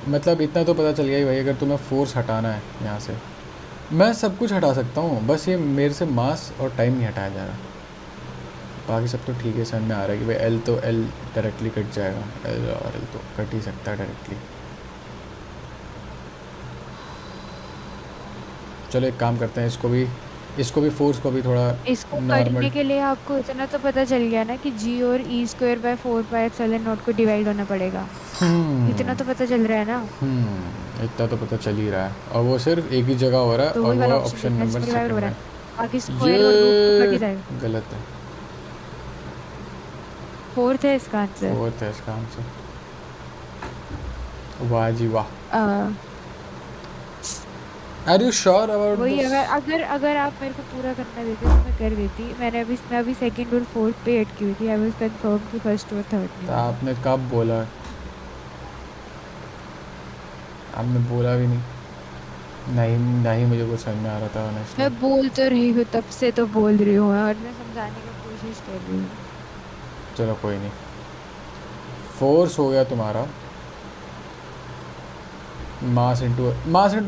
मतलब इतना तो पता चल गया ही भाई, अगर तुम्हें फोर्स हटाना है यहाँ से, मैं सब कुछ हटा सकता हूँ, बस ये मेरे से मास और टाइम नहीं हटाया जा रहा। बाकी सब तो ठीक है, समझ में आ रहा है कि भाई एल तो एल डायरेक्टली कट जाएगा, एल और एल तो कट ही सकता है डायरेक्टली। चलो एक काम करते हैं, इसको भी फोर्स को भी थोड़ा इसको नॉर्मल। करने के लिए आपको इतना तो पता चल गया ना कि जी और E square by 4 pi epsilon naught को डिवाइड होना पड़ेगा। इतना तो पता चल रहा है ना। इतना तो पता चल ही रहा है, और वो सिर्फ एक ही जगह हो रहा है, तो और वही वो वाला ऑप्शन ऑप्शन देखना नंबर जिसमें डिवाइड सेकंड हो रहा में। है। बाकी स्क्वायर और रूट तो कट ही जाएगा। ये गलत है, फोर्थ है इसका आंसर। फोर्थ है इसका आंसर। वाह जी वाह। आर यू श्योर अबाउट वही, दिस? अगर अगर आप मेरे को पूरा करना देते तो मैं कर देती। मैं अभी सेकंड और फोर्थ पे अटकी हुई थी। आई वाज कंफर्म कि फर्स्ट और थर्ड नहीं तो होगा। आपने कब बोला? आपने बोला भी नहीं। नहीं नहीं, मुझे कुछ समझ में आ रहा था ऑनेस्टली। मैं बोल तो रही हूँ, तब से तो बोल रही हूँ और मैं समझाने की कोशिश कर रही हूँ। चलो कोई नहीं, फोर्स हो गया तुम्हारा मास इंटू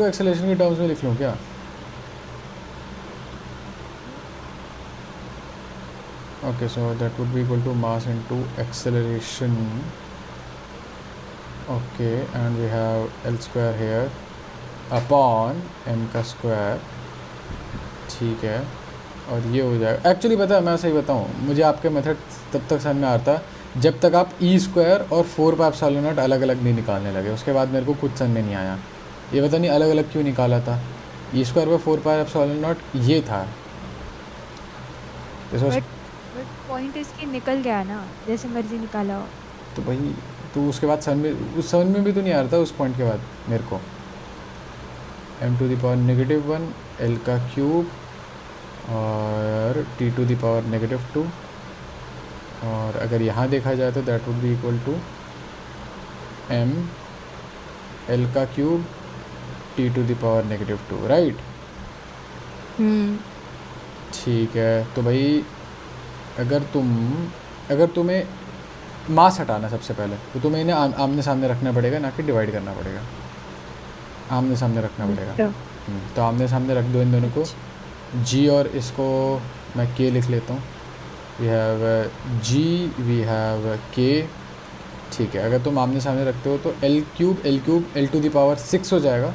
एक्सेलरेशन के टर्म्स में लिख लूँ क्या? Okay, so that would be equal to mass into acceleration. Okay, and we have L square here upon M का स्क्वायर, ठीक है। और ये हो जाएगा, एक्चुअली पता है, मैं सही बताऊँ, मुझे आपके मेथड तब तक समझ में आता है जब तक आप ई स्क्वायर और 4 पाई एप्सिलॉन नॉट अलग अलग नहीं निकालने लगे। उसके बाद मेरे को कुछ समझ में नहीं आया, ये पता नहीं अलग अलग क्यों निकाला था। E square by 4 pi epsilon naught ये था। बट पॉइंट इसकी निकल गया ना, जैसे मर्जी निकाला हो। तो भाई, तो उसके बाद समझ में भी तो नहीं आ रहा था उस पॉइंट के बाद मेरे को। m to the power -1 l का क्यूब और t टू द पावर -2, और अगर यहाँ देखा जाए तो that would be equal to m l का cube t to the power -2, right? ठीक है, तो भाई अगर तुम्हें मास हटाना सबसे पहले, तो तुम्हें इन्हें आमने सामने रखना पड़ेगा, ना कि डिवाइड करना पड़ेगा। आमने सामने रखना पड़ेगा। तो आमने सामने रख दो इन दोनों को, जी और इसको मैं के लिख लेता हूँ, we have G, we have K. ठीक है, अगर तुम आमने सामने रखते हो तो L cube L two the power 6 हो जाएगा।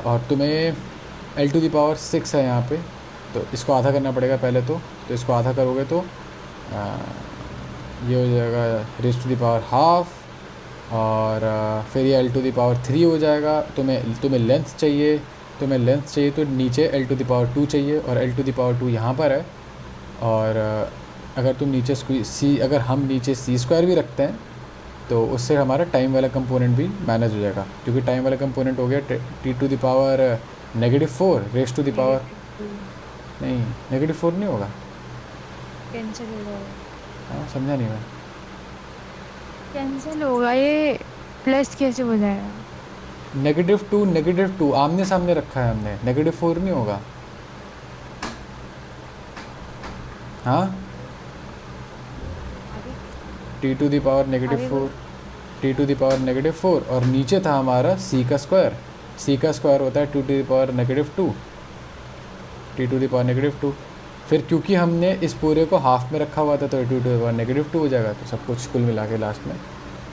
और तुम्हें एल टू द पावर 6 है यहाँ पे, तो इसको आधा करना पड़ेगा पहले तो इसको आधा करोगे तो ये हो जाएगा raise to the power half, और फिर ये एल टू द पावर 3 हो जाएगा। तुम्हें लेंथ चाहिए तो नीचे एल टू द पावर 2 चाहिए, और एल टू द पावर 2 यहाँ पर है। और अगर तुम नीचे अगर हम नीचे सी स्क्वायर भी रखते हैं तो उससे हमारा टाइम वाला कंपोनेंट भी मैनेज हो जाएगा, क्योंकि टाइम वाला कंपोनेंट हो गया T to the power -4 raise to the power, नहीं -4 नहीं होगा। कैंसिल होगा, हाँ, समझा नहीं मैं। कैंसिल होगा, ये प्लस कैसे हो जाएगा? -2 आमने सामने रखा है हमने, -4 नहीं होगा। हाँ, आगे टी टू द पावर आगे बोलो। -4, टी टू द पावर -4, और नीचे था हमारा सी का स्क्वायर होता है two to the power -2, T to the power -2। फिर क्योंकि हमने इस पूरे को हाफ में रखा हुआ था तो टू टू द पावर -2 हो जाएगा, तो सब कुछ कुल मिला के लास्ट में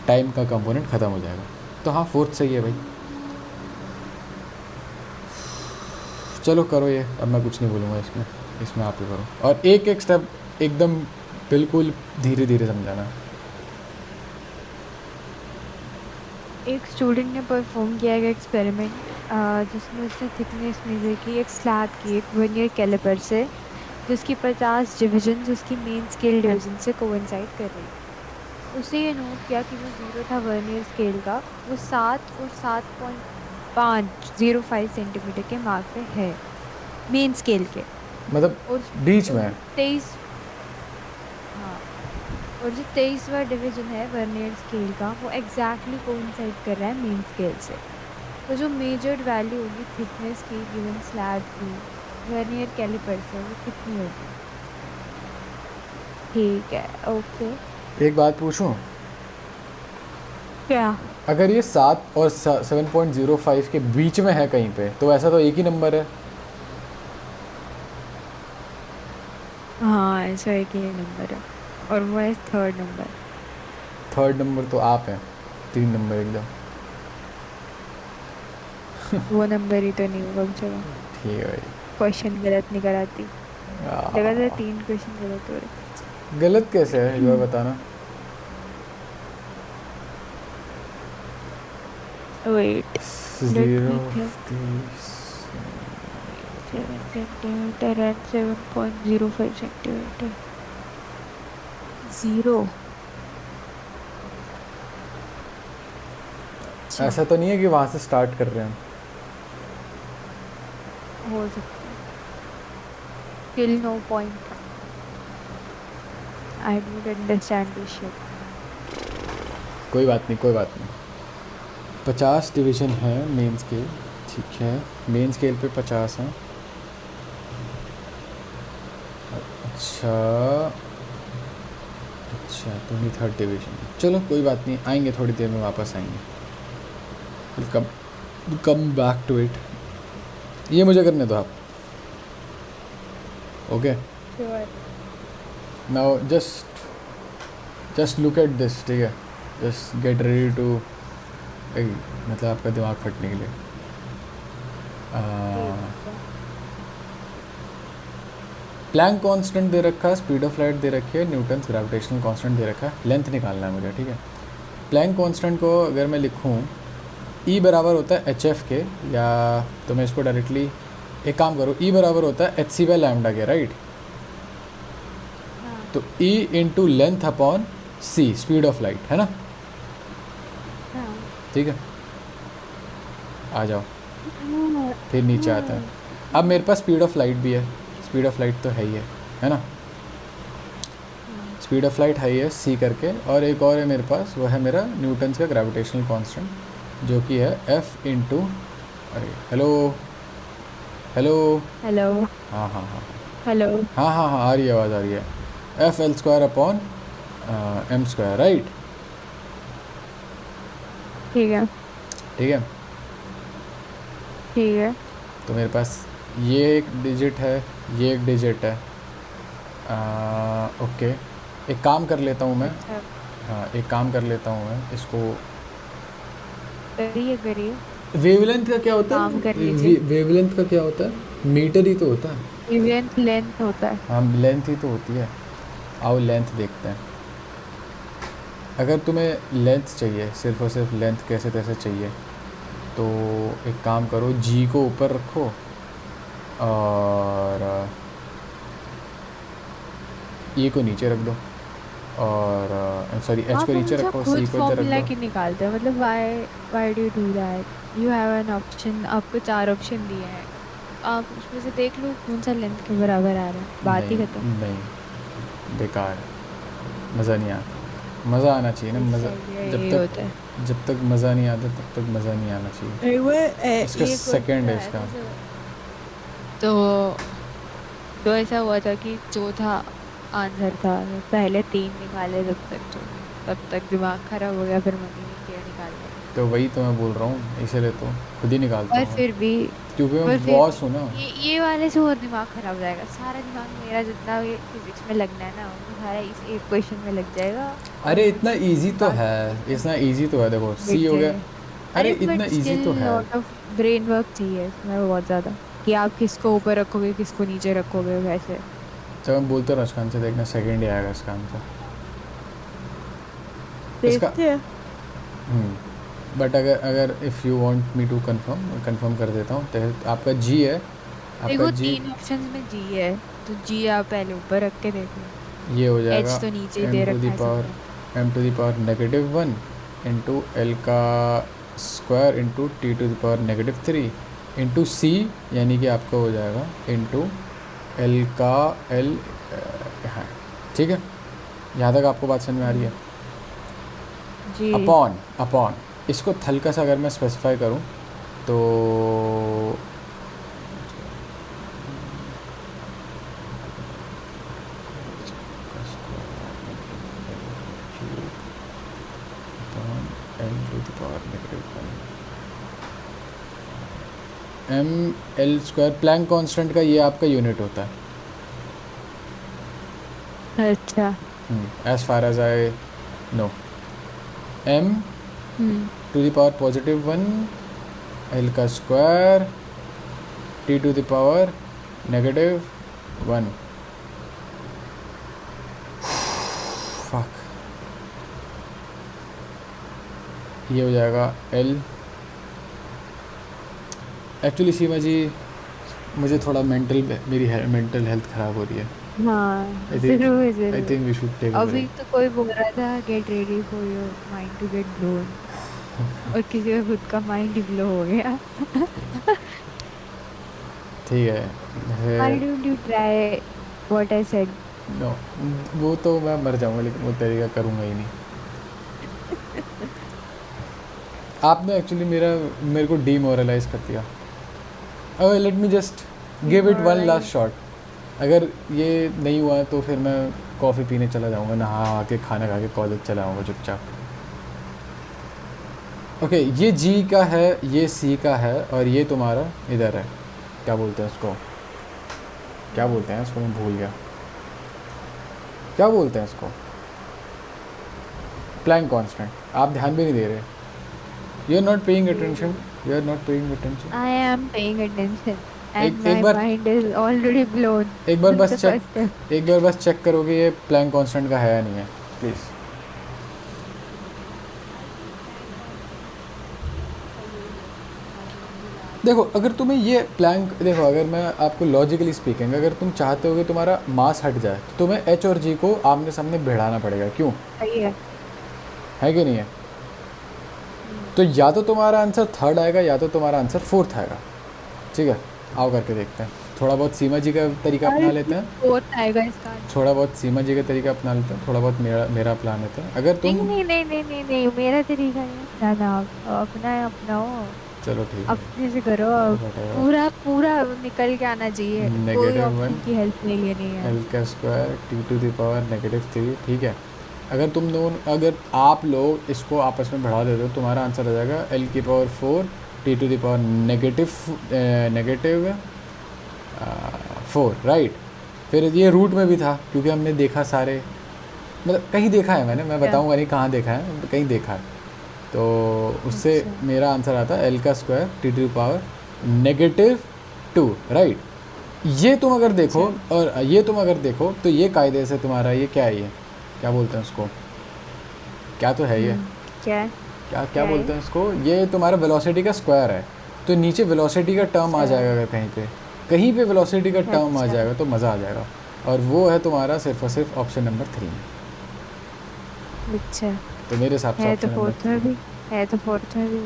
टाइम का कंपोनेंट ख़त्म हो जाएगा। तो हाँ, 4th सही है भाई। चलो करो ये, अब मैं कुछ नहीं बोलूँगा इसमें आप ही करो, और एक एक स्टेप एकदम बिल्कुल धीरे धीरे समझाना। एक स्टूडेंट ने परफॉर्म किया एक एक्सपेरिमेंट जिसमें उसने थिकनेस मेजर की एक स्लैब की एक वर्नियर कैलिपर से, जिसकी 50 डिविजन उसकी मेन स्केल डिवीजन से कोइंसाइड कर रही थी। उसने ये नोट किया कि जो ज़ीरो था वर्नियर स्केल का वो 7 और 7.505 सेंटीमीटर के मार्क पे है मेन स्केल के, मतलब और बीच में 23, हाँ, और जो 23वां डिवीजन है वर्नियर स्केल का वो एग्जैक्टली कोइंसाइड कर रहा है मेन स्केल से। तो जो मेजर्ड वैल्यू होगी थिकनेस की गिवन स्लैब की वर्नियर कैलिपर से वो कितनी होगी? ठीक है, ओके। एक बात पूछूं, क्या? अगर ये 7 और 7.05 के बीच में है कहीं पे, तो ऐसा तो एक ही नंबर है। हाँ, ऐसा एक ही नंबर है, और वो है थर्ड नंबर तो आप हैं, 3 नंबर एकदम। वो नंबर ही तो नहीं होगा चलो। ठीक है भाई। क्वेश्चन गलत नहीं कराती, जगह से 3 क्वेश्चन गलत हो रहे। गलत कैसे है ये बताना। Wait, 0 7 centimetre and 7.05 centimetre. 0 ऐसा तो नहीं है कि वहाँ से स्टार्ट कर रहे हैं। हो सकता है, still no point. I don't understand this shit. कोई बात नहीं। 50 डिवीजन है मेन स्केल, ठीक है, मेन स्केल पे 50 हैं। अच्छा 23rd डिवीजन, चलो कोई बात नहीं, आएंगे थोड़ी देर में, वापस आएंगे। Come back to it. ये मुझे करने दो आप। Okay, Sure. Now just look at this, ठीक है, जस्ट गेट रेडी टू, मतलब आपका दिमाग फटने के लिए। प्लैंक कांस्टेंट दे रखा है, स्पीड ऑफ लाइट दे रखी है, न्यूटन्स ग्रेविटेशनल कांस्टेंट दे रखा है, लेंथ निकालना है मुझे, ठीक है। प्लैंक कांस्टेंट को अगर मैं लिखूं, E बराबर होता है HF के, या तो मैं इसको डायरेक्टली एक काम करो, E बराबर होता है hc/λ के, राइट। तो E into length upon C, speed of light, है ना। ठीक है, आ जाओ, फिर नीचे आता है। अब मेरे पास स्पीड ऑफ लाइट भी है, स्पीड ऑफ लाइट तो है ही है ना। स्पीड ऑफ लाइट है C करके, और एक और है मेरे पास, वो है मेरा न्यूटन्स का ग्रेविटेशनल कांस्टेंट, जो कि है F इंटू, अरे हेलो, हाँ हेलो, आ रही है, आवाज़ आ रही है। FL² upon m², right. ठीक है। तो मेरे पास ये एक डिजिट है, ये एक डिजिट है, ओके, एक काम कर लेता हूँ मैं। अच्छा हाँ, एक काम कर लेता हूँ मैं इसको। करिए करिए, वेवलेंथ का क्या होता काम कर है? लीजिए। वेवलेंथ का क्या होता है? मीटर ही तो होता है। वेवलेंथ लेंथ होता है। हाँ, लेंथ ही तो होती है। आओ लेंथ देखते हैं। अगर तुम्हें लेंथ चाहिए, सिर्फ और सिर्फ लेंथ कैसे तैसे चाहिए, तो एक काम करो, जी को ऊपर रखो और ई को नीचे रख दो, और सॉरी एच को आप नीचे हमेशा रखो, सी खुद को इधर रख फॉर्मूला दो। क्यों निकालते हो? मतलब why why do you do that? You have an option, आपको 4 ऑप्शन दिए हैं, आप उसमें से देख लो कौन सा लेंथ के बराबर आ रहा है, बात ही नहीं खत्म। नहीं, बेकार है, मज़ा नहीं आता। मज़ा आना चाहिए ना, इससे मज़ा। आइडिया जब यही होता है। तक मज़ा नहीं आता तब तक मज़ा नहीं आना चाहिए। एक बार इसका ये क्वेश्चन सेकंड है आया इसका। था सर, तो ऐसा हुआ था कि चौथा आंसर था, पहले 3 निकाले तब तक दिमाग खराब हो गया, फिर मम्मी ने किया निकालने। तो वही तो मैं बोल रहा हूँ, इसीलिए तो खुद ही निकालता पर हूँ मैं, फिर भी क्योंकि पर मैं फिर बॉस भी हूँ ना। ये वाले से और दिमाग खराब हो जाएगा, सारा दिमाग मेरा जितना ये फिजिक्स में लगना है ना, वो सारा इस एक क्वेश्चन में लग जाएगा। और अरे इतना इजी तो है, बाकी क्वेश्चन इतना इजी तो है, देखो सी मिट हो गया। जाएंगे। अरे अरे इतना बट इजी स्टिल तो है। लॉट ऑफ ब्रेन वर्क चाहिए इसमें बहुत ज्यादा, कि आप किसको ऊपर रखोगे किसको नीचे रखोगे वैसे। जब मैं बोलता हूँ इसका आंसर, देखना सेकंड ही आएगा इसका आंसर। इसका देखते हैं। बट अगर अगर if you want me to confirm कर देता हूँ, तो आपका जी है, आपका देखो जी 3 ऑप्शंस में जी है, तो जी आप पहले ऊपर रख के देख लो। ये हो एच जाएगा तो नीचे ही एम दे टू दी रखा है पावर सबने। -1 इंटू एल का स्क्वायर इंटू T⁻³ इंटू सी, यानी कि आपका हो जाएगा इंटू एल का एल। हाँ, ठीक है, यहाँ तक आपको बात समझ में आ रही है? हम्म, जी। अपॉन अपॉन इसको हल्का सा अगर मैं स्पेसिफाई करूँ तो ml² प्लैंक कांस्टेंट का ये आपका यूनिट होता है, अच्छा। As far as I know. m hmm. To the power +1 l का स्क्वायर T⁻⁻1। फक, ये हो जाएगा l। एक्चुअली सीमा जी, मुझे थोड़ा मेरी मेंटल हेल्थ ख़राब हो रही है। हाँ आई जरूर थिंक आई जरूर। Think we should take a अभी ब्रेक। तो कोई बोल रहा था get ready for your mind to get blown, और किसी का खुद का माइंड ही ब्लो हो गया। ठीक है, व्हाई वैसे don't you try what I said? No, वो तो मैं मर जाऊंगा, लेकिन वो तरीका करूंगा ही नहीं। आपने एक्चुअली मेरे को डीमोरलाइज कर दिया। अब let me just give it one last shot. अगर ये नहीं हुआ तो फिर मैं कॉफ़ी पीने चला जाऊंगा, नहा के खाना खा के कॉलेज चला जाऊंगा चुपचाप। ओके, ये जी का है, ये सी का है, और ये तुम्हारा इधर है, क्या बोलते हैं उसको, क्या बोलते हैं इसको, मैं भूल गया, क्या बोलते हैं इसको, प्लैंक कांस्टेंट। आप ध्यान भी नहीं दे रहे, you are not paying attention, you are not paying attention. I am paying attention and एक my बार mind is already blown. एक बार बस The first step. एक बार बस चेक करोगे ये प्लैंक कांस्टेंट का है या नहीं है, प्लीज़। देखो, अगर तुम्हें ये प्लैंक, देखो अगर मैं आपको लॉजिकली स्पीकिंग, अगर तुम चाहते हो कि तुम्हारा मास हट जाए, तो तुम्हें एच और जी को आमने सामने भिड़ाना पड़ेगा, क्यों? सही है कि नहीं है? तो या तो तुम्हारा आंसर थर्ड आएगा या तो तुम्हारा आंसर फोर्थ आएगा। ठीक है, आओ करके देखते हैं। थोड़ा बहुत सीमा जी का तरीका अपना लेते हैं, फोर्थ आएगा इसका answer। थोड़ा बहुत सीमा जी का तरीका अपना लेते हैं, थोड़ा बहुत मेरा अपना लेते हैं। अगर नहीं तुम नहीं नहीं नहीं नहीं नहीं, मेरा तरीका नहीं अपनाना, आप अपना है अपनाओ, चलो ठीक है, अपने से करो अब। पूरा पूरा निकल के आना चाहिए, कोई -1 ऑप्शन की हेल्प नहीं लेनी है। एल का स्क्वायर T⁻⁻3। ठीक है, अगर आप लोग इसको आपस में बढ़ा देते हो, तुम्हारा आंसर आ जाएगा L⁴ T⁻⁻⁻⁴, राइट। फिर ये रूट में भी था क्योंकि हमने देखा सारे, मतलब कहीं देखा है मैंने, मैं क्या? बताऊंगा नहीं कहाँ देखा है, कहीं देखा है। तो उससे अच्छा मेरा आंसर आता है एल का square T to power -2, right. ये तुम अगर देखो, अच्छा। और ये तुम अगर देखो तो ये कायदे से तुम्हारा ये क्या है, ये क्या बोलते हैं उसको, क्या तो है ये, क्या है? क्या क्या क्या है? बोलते हैं उसको, ये तुम्हारा वेलोसिटी का स्क्वायर है। तो नीचे वेलोसिटी का टर्म आ अच्छा जाएगा, अगर कहीं पे वेलोसिटी का टर्म आ अच्छा जाएगा तो मज़ा आ जाएगा। और वो है तुम्हारा सिर्फ और सिर्फ ऑप्शन नंबर 3 में। अच्छा। तो मेरे हिसाब से है तो ऑप्शन नंबर फोर्थ 3, में भी, है तो फोर्थ में भी।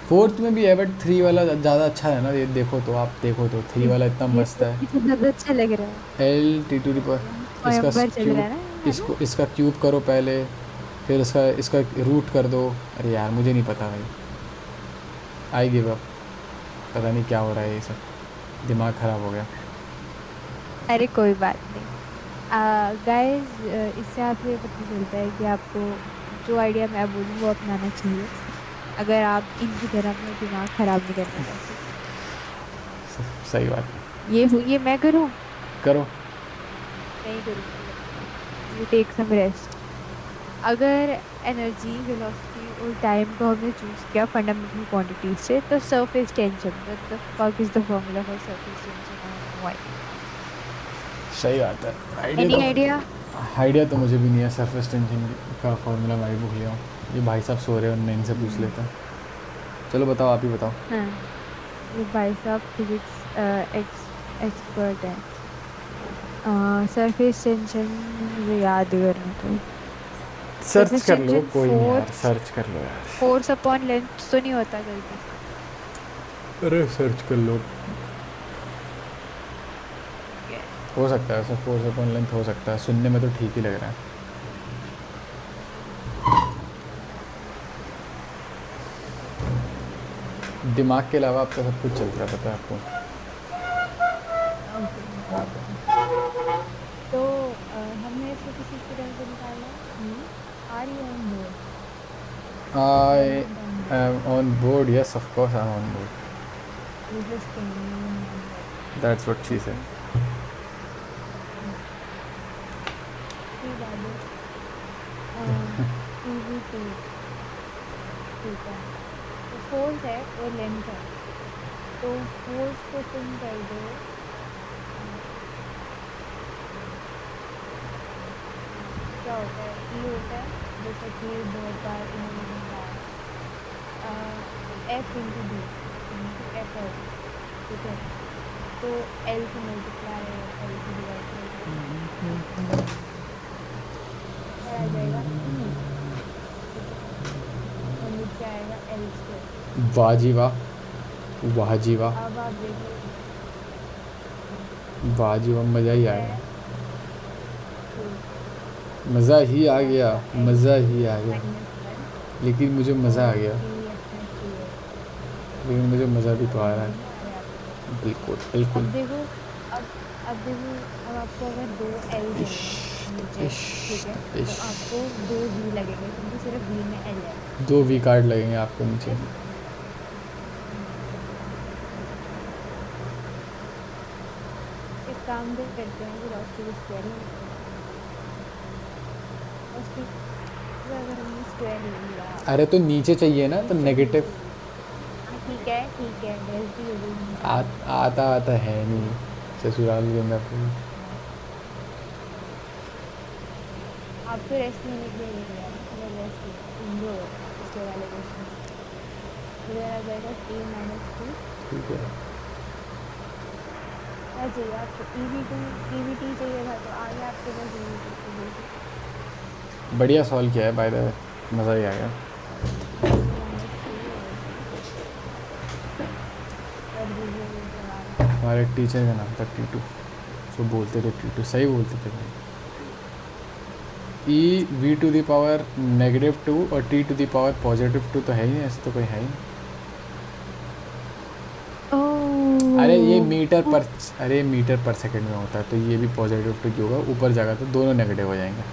फोर्थ में भी है, बट 3 वाला ज़्यादा अच्छा है ना, ये देखो तो, आप देखो तो 3 वाला इतना ये मस्त है। मुझे ज़्यादा अच्छा लग रहा है। एल टी टू पर, इसका स्वयंवर चल रहा क्यूब, है ना है ना? इसका क्यूब करो पहले, फिर इसका इसका रूट कर दो। अरे यार मुझे नहीं पता भाई, आई गिव अप, पता नहीं क्या हो रहा है, ये सब दिमाग ख़राब हो गया। अरे कोई बात नहीं। गाइस, इससे आपको ये पता चलता है कि आपको जो आइडिया मैं बोलूँ वो अपनाना चाहिए, अगर आप इनकी तरह अपना दिमाग खराब नहीं करना चाहते। सही बात है। ये मैं करूँ? करो। नहीं करूँगी। You take some rest. अगर एनर्जी, वेलोसिटी और टाइम को हमने चूज किया फंडामेंटल क्वांटिटीज से, तो surface tension, what the fuck is the formula for surface tension and why? सही बात है। Any idea? आइडिया तो मुझे भी नहीं है, सरफेस टेंशन का फॉर्मूला मैं भी भूल गया हूँ। ये भाई साहब सो रहे हैं, उनने इनसे पूछ लेता हैं। चलो बताओ, आप ही बताओ। हाँ, ये भाई साहब फिजिक्स एक्सपर्ट है। सरफेस टेंशन मुझे याद करना तो, सर्च सरफेस कर लो, टेंशन कोई नहीं यार, सर्च कर लो यार। फोर्स अपॉन लेंथ तो नहीं होता गलती से? अरे सर्च कर लो, ठीक है। हो सकता है ऐसा, फोर्स अपॉन लेंथ हो सकता है, सुनने में तो ठीक ही लग रहा है। दिमाग के अलावा आपका सब कुछ चल रहा है, पता है आपको। ओके। तो हमने इसको किस चीज़ की तरह से निकाला है? Are you on board? I you are not on um board. On board, yes of course I am on board, you just can on board. That's what she okay. Said. ठीक है। EV2, ठीक है। तो force है और length है, तो force को तुम कर दो, क्या होता है, ई होता है, जैसे कि बहुत बार इन्होंने बताया, F into D into F और डी, ठीक है। तो एल से मल्टीप्लाई और एल से डिवाइड कर दो, आ जाएगा ई, ठीक है। और नीचे आएगा एल स्क्वायर। वाह जी वाह, वाह जी वाह, अब आप देखो वाह जी वाह, मज़ा ही आ गया, एफ टू मज़ा ही आ गया, आएगा एल मज़ा स्क्वायर ही आ गया। माइनस वन, लेकिन मुझे मज़ा आ और गया, ई अपना टू है। लेकिन मुझे मज़ा भी तो आ रहा समझ है। में आया आपको? बिल्कुल अब बिल्कुल। देखो, अब अब देखो, अब आपको अगर दो एल इश, देने हैं नीचे, इश, ठीक है, तो इश। आपको दो वी लगेंगे क्योंकि सिर्फ वी में एल है। 2 वी कार्ड लगेंगे आपको नीचे। एक काम भी करते हैं, वेलोसिटी को स्क्वायर ले लेते हैं। वेलोसिटी को अगर हमने स्क्वायर ले लिया, अरे तो नीचे चाहिए ना, तो नीचे नेगेटिव। नीचे हाँ ठीक है, डेल्टी हो गई नीचे आ, वाली। आता आता है नहीं, ससुराल के अंदर कोई। आप तो रेस्ट लेने के लिए ले लिया ना, अगर रेस्ट लो पिछले वाले क्वेश्चन से, तो आ जाएगा टी माइनस टू। ठीक है। क्या चाहिए आपको? EV2 चाहिए था, तो आगे आपके पास EV2 तो देखो, बढ़िया सॉल्व किया है बाय द वे, मज़ा ही आ गया। टी माइनस टू और कर दीजिए ये सवाल। हमारे टीचर का नाम था टीटू, सो बोलते थे टीटू, सही बोलते थे भाई। E V to the power -2 और टी टू दी पावर +2 तो है ही नहीं, ऐसे तो कोई है ही नहीं। अरे ये मीटर पर, अरे मीटर पर सेकंड में होता है, तो ये भी +2 की होगा, ऊपर जाएगा तो दोनों नेगेटिव हो जाएंगे।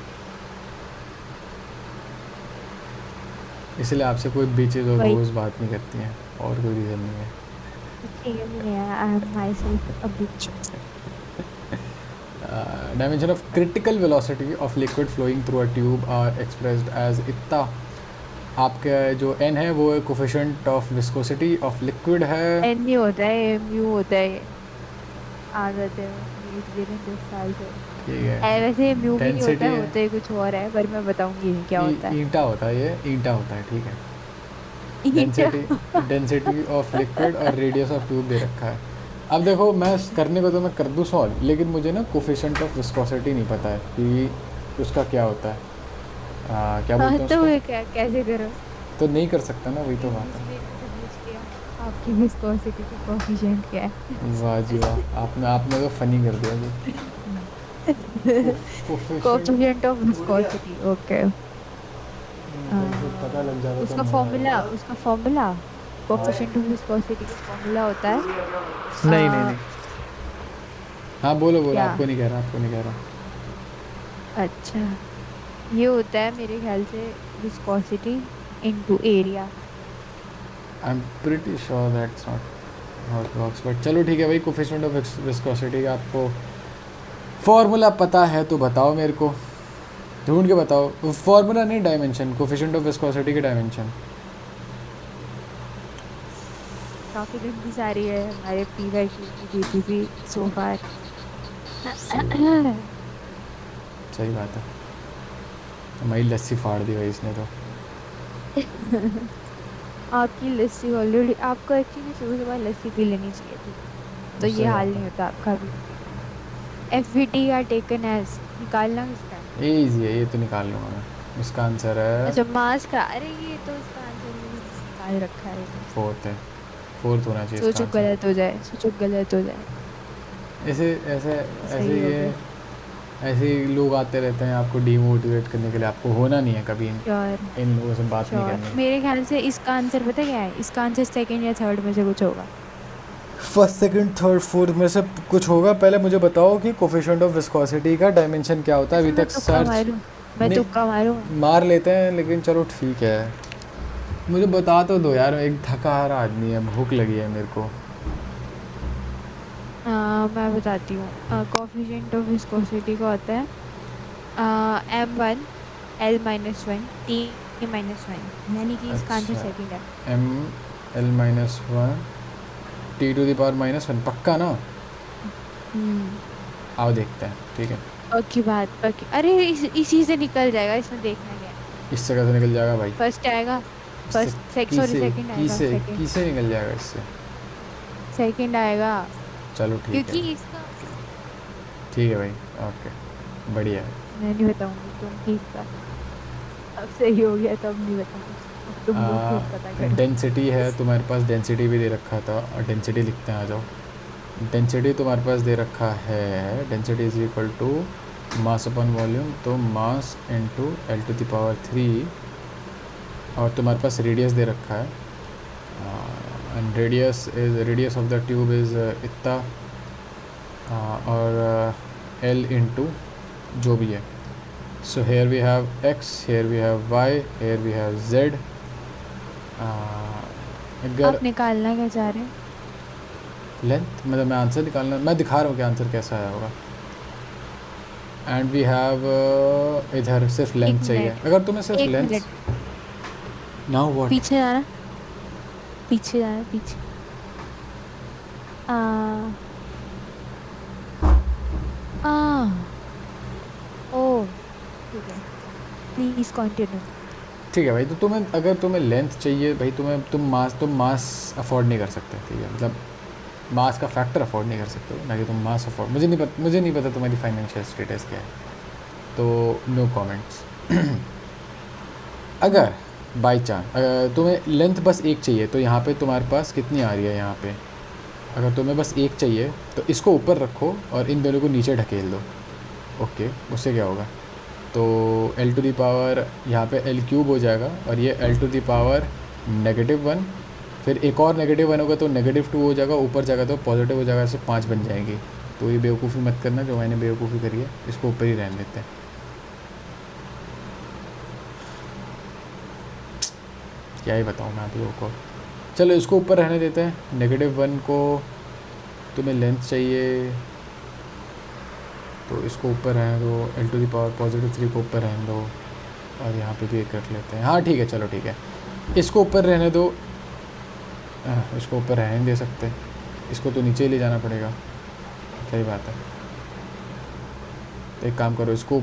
इसलिए आपसे कोई बीचेज और वही रोज़ बात नहीं करती हैं, और कोई रीज़न नहीं है। ठीक है, नहीं है, I am myself a बिच। Dimension of critical velocity of liquid flowing through a tube are expressed as इतना। आपका जो एन है वो coefficient of viscosity of liquid है। एन नहीं होता है, एम यू होता है। आदत है इंग्लिश दे रहे हैं 10 साल से। ठीक है। वैसे म्यू भी नहीं होता डेंसिटी है, है, होता है कुछ और है, पर मैं बताऊंगी नहीं क्या होता है। ईंटा होता है, ये ईंटा होता है, ठीक है। ईंटा। डेंसिटी ऑफ लिक्विड और रेडियस ऑफ ट्यूब दे रखा है। अब देखो मैं करने को तो मैं कर दूँ सॉल्व, लेकिन मुझे ना कोफिशिएंट ऑफ विस्कोसिटी नहीं पता है कि उसका क्या होता है। क्या हाँ, बोलते हैं तो उसको, ये क्या कैसे करो? तो नहीं कर सकता ना, वही तो बात इंग्लिश है। में कैसे पूछ लिया? आपकी विस्कोसिटी का कोफिशिएंट क्या है? वाह जी वाह, आपने आपने तो फनी कर दिया जी। कोफिशिएंट कोफिशिएंट ऑफ उड़ गया। Viscosity, okay. कहीं से पता लग जाता तो उसका मज़ा फॉर्मूला, आएगा। उसका फॉर्मूला कोफिशिएंट ऑफ विस्कोसिटी का फॉर्मूला होता है नहीं नहीं नहीं, हाँ बोलो बोलो, क्या? आपको नहीं कह रहा, आपको नहीं कह रहा। अच्छा, ये होता है मेरे ख्याल से viscosity into area. I am pretty sure that's not how it works, but चलो ठीक है भाई। कोफिशिएंट ऑफ विस्कोसिटी का आपको फॉर्मूला पता है तो बताओ मेरे को, ढूंढ के बताओ। फॉर्मूला नहीं, डायमेंशन, कोफिशिएंट ऑफ विस्कोसिटी के डायमेंशन। काफी गंदी सारी है हमारे पीवाईक्यू की जीपीपी सो फार। सही बात है, हमारी लस्सी फाड़ दी भाई इसने तो। आपकी लस्सी ऑलरेडी, आपको एक्चुअली सुबह सुबह लस्सी पी लेनी चाहिए थी, तो ये सही हाल बात नहीं है, होता आपका भी। एफवीटी का टेकन एज निकालना किसका है? ये ईजी है, ये तो निकाल लूँगा मैं। इसका आंसर है अच्छा, मास का। अरे ये तो इसका आंसर मैंने निकाल रखा है, तो फोर्थ है, फोर्थ होना चाहिए इसका सोचो आंसर। गलत हो जाए, सोचो गलत हो जाए। ऐसे ऐसे ऐसे सही हो ये गया ऐसे ही लोग आते रहते हैं आपको डीमोटिवेट करने के लिए। आपको होना नहीं है कभी श्योर। इन लोगों से बात नहीं श्योर, करनी। मेरे ख्याल से इसका आंसर पता क्या है? इसका आंसर सेकंड या थर्ड में से कुछ होगा। फर्स्ट सेकंड थर्ड फोर्थ में से कुछ होगा। पहले मुझे बताओ कि कोफिशिएंट ऑफ विस्कोसिटी का डायमेंशन क्या होता है। अच्छा, अभी मैं तक तुक्का सर्च मारूं? मैं नहीं, तुक्का मारूं? मार लेते हैं, लेकिन चलो ठीक है। मुझे बता तो दो यार, एक थका हारा आदमी है, भूख लगी है मेरे को। मैं बताती हूँ। कोफिशिएंट ऑफ विस्कोसिटी का होता है M1 L-1 T-1, यानी कि इसका आंसर अच्छा, सेकंड है। एम L-1 T⁻⁻1, पक्का ना? हम्म। आओ देखते हैं, ठीक है। पक्की बात, पक्की। अरे इसी से निकल जाएगा, इसमें देखना क्या है। इससे कैसे निकल जाएगा भाई? फर्स्ट आएगा, इससे फर्स्ट सॉरी किसे सेकंड आएगा, किसे सेकंड। किसे निकल जाएगा इससे? सेकंड आएगा, चलो ठीक है, क्योंकि इसका ठीक है भाई, ओके, बढ़िया है। मैं नहीं बताऊंगी, तुम प्लीज का। अब सही हो गया तो अब नहीं बताऊंगी, अब तुम लोग खुद पता करो। डेंसिटी है तुम्हारे पास, डेंसिटी भी दे रखा था, और डेंसिटी लिखते हैं, आ जाओ। डेंसिटी तुम्हारे पास दे रखा है, density is equal to mass upon volume, तो मास इनटू L⁻3। और तुम्हारे पास रेडियस दे रखा है, and radius of the tube is इतना, और L इंटू जो भी है। So here we have x, here we have y, here we have z। अगर आप निकालना क्या चाह रहे हैं? लेंथ, मतलब मैं आंसर निकालना, मैं दिखा रहा हूँ कि आंसर कैसा आया होगा। एंड वी हैव इधर सिर्फ लेंथ एक चाहिए। मिनट, अगर तुम्हें सिर्फ एक लेंथ, मिनट, नाउ व्हाट? पीछे जाना, पीछे जाना, पीछे। आ आ ओ ठीक है, प्लीज कंटिन्यू। ठीक है भाई, तो तुम्हें, अगर तुम्हें लेंथ चाहिए भाई, तुम मास अफोर्ड नहीं कर सकते, ठीक है, मतलब मास का फैक्टर अफोर्ड नहीं कर सकते ना, कि तुम मास अफोर्ड, मुझे नहीं पता तुम्हारी फाइनेंशियल स्टेटस क्या है, तो नो कमेंट्स। अगर बाई चांस तुम्हें लेंथ बस एक चाहिए, तो यहाँ पे तुम्हारे पास कितनी आ रही है यहाँ पे? अगर तुम्हें बस एक चाहिए तो इसको ऊपर रखो और इन दोनों को नीचे ढकेल दो, ओके। उससे क्या होगा? तो L⁻, यहाँ पे L³ हो जाएगा, और ये L⁻⁻1, फिर एक और -1 होगा तो -2 हो जाएगा, ऊपर जाएगा तो पॉजिटिव हो जाएगा, ऐसे 5 बन जाएंगी। तो ये बेवकूफ़ी मत करना जो मैंने बेवकूफ़ी करी है, इसको ऊपर ही रहने देते हैं। क्या ही बताऊँ मैं आप लोगों को। चलो इसको ऊपर रहने देते हैं। -1 को तुम्हें लेंथ चाहिए तो इसको ऊपर रहने दो, l⁻3 को ऊपर रहने दो, और यहाँ पे भी एक रख लेते हैं। हाँ ठीक है, चलो ठीक है, इसको ऊपर रहने दो। इसको ऊपर रहने नहीं दे सकते, इसको तो नीचे ही ले जाना पड़ेगा। सही बात है, तो एक काम करो, इसको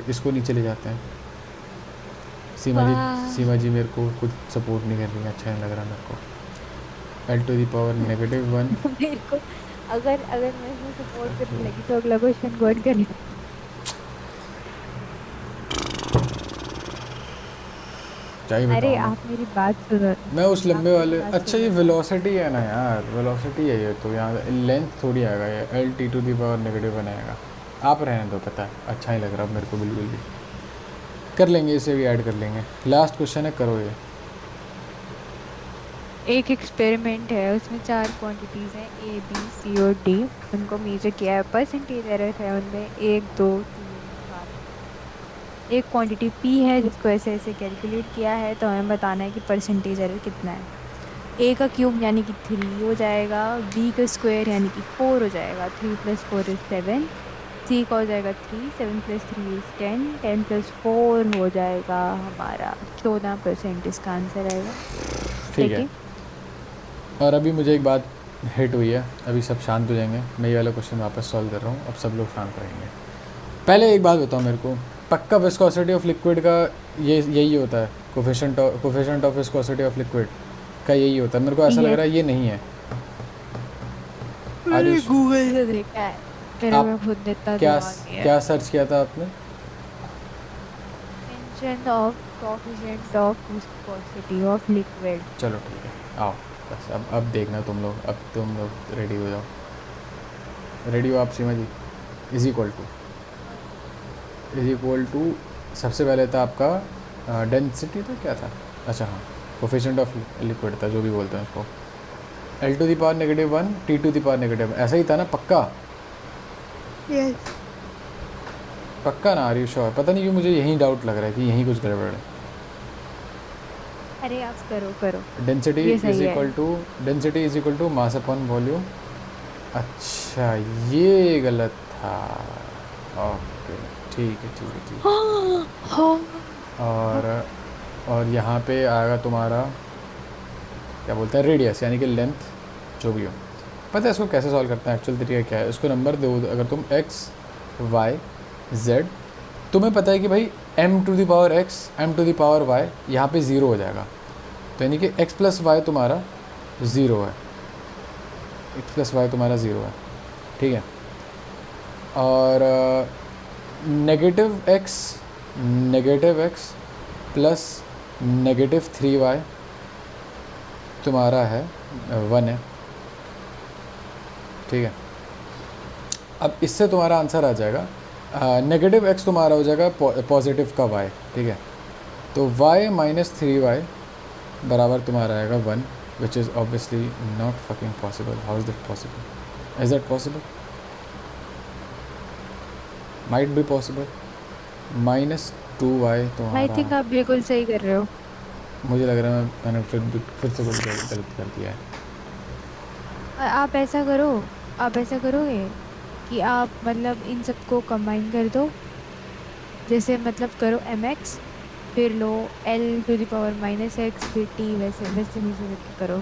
इसको नीचे ले जाते हैं। सीमा जी मेरे को कुछ सपोर्ट नहीं कर रही है, अच्छा नहीं लग रहा मेरे को। l⁻⁻1 मेरे को अगर अगर मैं इसमें सपोर्ट करने लगी तो अगला क्वेश्चन कौन करेगा? क्या ही अरे बताऊँ मैं। आप मेरी बात सुनो। मैं उस आप लंबे मेरी वाले, बात अच्छा ये सुनो। वेलोसिटी है ना यार, वेलोसिटी है ये, तो यहाँ लेंथ थोड़ी आएगा, ये l⁻⁻1 आएगा। आप रहने दो, पता है अच्छा ही लग रहा मेरे को बिल्कुल भी। कर लेंगे, इसे भी ऐड कर लेंगे। लास्ट क्वेश्चन है, करो ये। एक एक्सपेरिमेंट है, उसमें 4 क्वांटिटीज़ हैं A, B, C और D। उनको मेजर किया है, परसेंटेज एरर है उनमें 1, 2, 3, 4। एक क्वांटिटी P है जिसको ऐसे ऐसे कैलकुलेट किया है, तो हमें बताना है कि परसेंटेज एरर कितना है। A का क्यूब यानी कि 3 हो जाएगा, B का स्क्वायर यानी कि 4 हो जाएगा, 3 + 4 = 7, C का हो जाएगा 3, 7 + 3 = 10, 10 + 4 हो जाएगा हमारा 14%। इसका आंसर आएगा। ठीक है, और अभी मुझे एक बात हिट हुई है, अभी सब शांत हो जाएंगे, मैं ये वाला क्वेश्चन वापस सॉल्व कर रहा हूँ, अब सब लोग शांत रहेंगे। पहले एक बात बताओ मेरे को, पक्का विस्कोसिटी ऑफ लिक्विड का ये यही होता है, coefficient of viscosity of liquid का यही होता है? मेरे को ऐसा लग रहा है ये नहीं है। मैंने गूगल से देखा है, मेरा आप मैं खुद इतना क्या दिमाग नहीं है। क्या सर्च किया था आपने? Mention of coefficient of viscosity of liquid. चलो ठीक है, आओ बस अब देखना तुम लोग रेडी हो जाओ। रेडी हो आप सीमा जी? इज इक्वल टू सबसे पहले था आपका डेंसिटी, तो क्या था, अच्छा हाँ, कोफिशिएंट ऑफ लिक्विड था, जो भी बोलते हैं उसको, l⁻⁻1 t⁻⁻, ऐसा ही था ना? पक्का यस। पक्का ना? Are you sure? पता नहीं क्यों मुझे यही डाउट लग रहा है कि यहीं कुछ गड़बड़ है। अरे आप करो, डेंसिटी ये इज सही है। Equal to mass upon volume. अच्छा ये गलत था, ओके ठीक है। और यहाँ पे आएगा तुम्हारा क्या बोलते हैं, रेडियस, यानी कि लेंथ, जो भी हो। पता है इसको कैसे सॉल्व करते हैं? एक्चुअल तरीका क्या है, इसको नंबर दो, अगर तुम x, y, z, तुम्हें पता है कि भाई m⁻x, m⁻y यहाँ पे 0 हो जाएगा, तो यानी कि x + y तुम्हारा 0 है, x + y तुम्हारा 0 है, ठीक है। और -x प्लस -3y तुम्हारा है 1 है, ठीक है। अब इससे तुम्हारा आंसर आ जाएगा -x तुम्हारा हो जाएगा पॉजिटिव का y, ठीक है। तो y - 3y बराबर तुम्हारा आएगा 1, which is obviously not fucking possible. How is that possible? Is that possible? Might be possible. -2y तुम्हारा, आई थिंक आप बिल्कुल सही कर रहे हो। मुझे लग रहा है मैंने फिर से कुछ गलत कर दिया है। आप ऐसा करोगे कि आप मतलब इन सबको कंबाइन कर दो, जैसे मतलब करो mx, फिर लो l⁻⁻x, फिर t, वैसे वैसे नीचे करके करो।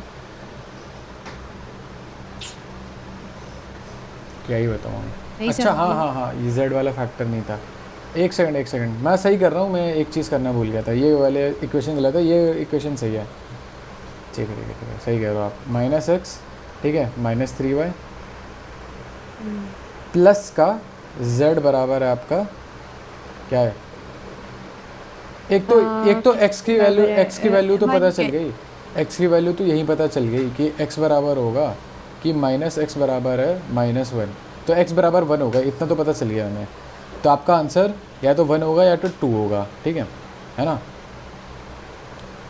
क्या ही बताऊँ मैं। नहीं अच्छा हाँ समझे? हाँ हाँ, ये z वाला फैक्टर नहीं था। एक सेकंड, मैं सही कर रहा हूँ, मैं एक चीज़ करना भूल गया था, ये वाले इक्वेशन गलत है, ये इक्वेशन सही है। ठीक है, सही कह रहे हो आप। -x, ठीक है, -3y प्लस का z बराबर है आपका क्या है? एक तो x की वैल्यू तो पता चल गई, x की वैल्यू तो यहीं पता चल गई कि x बराबर होगा कि -x बराबर है -1, तो x बराबर 1 होगा, इतना तो पता चल गया हमें। तो आपका आंसर या तो 1 होगा या तो 2 होगा, ठीक है ना?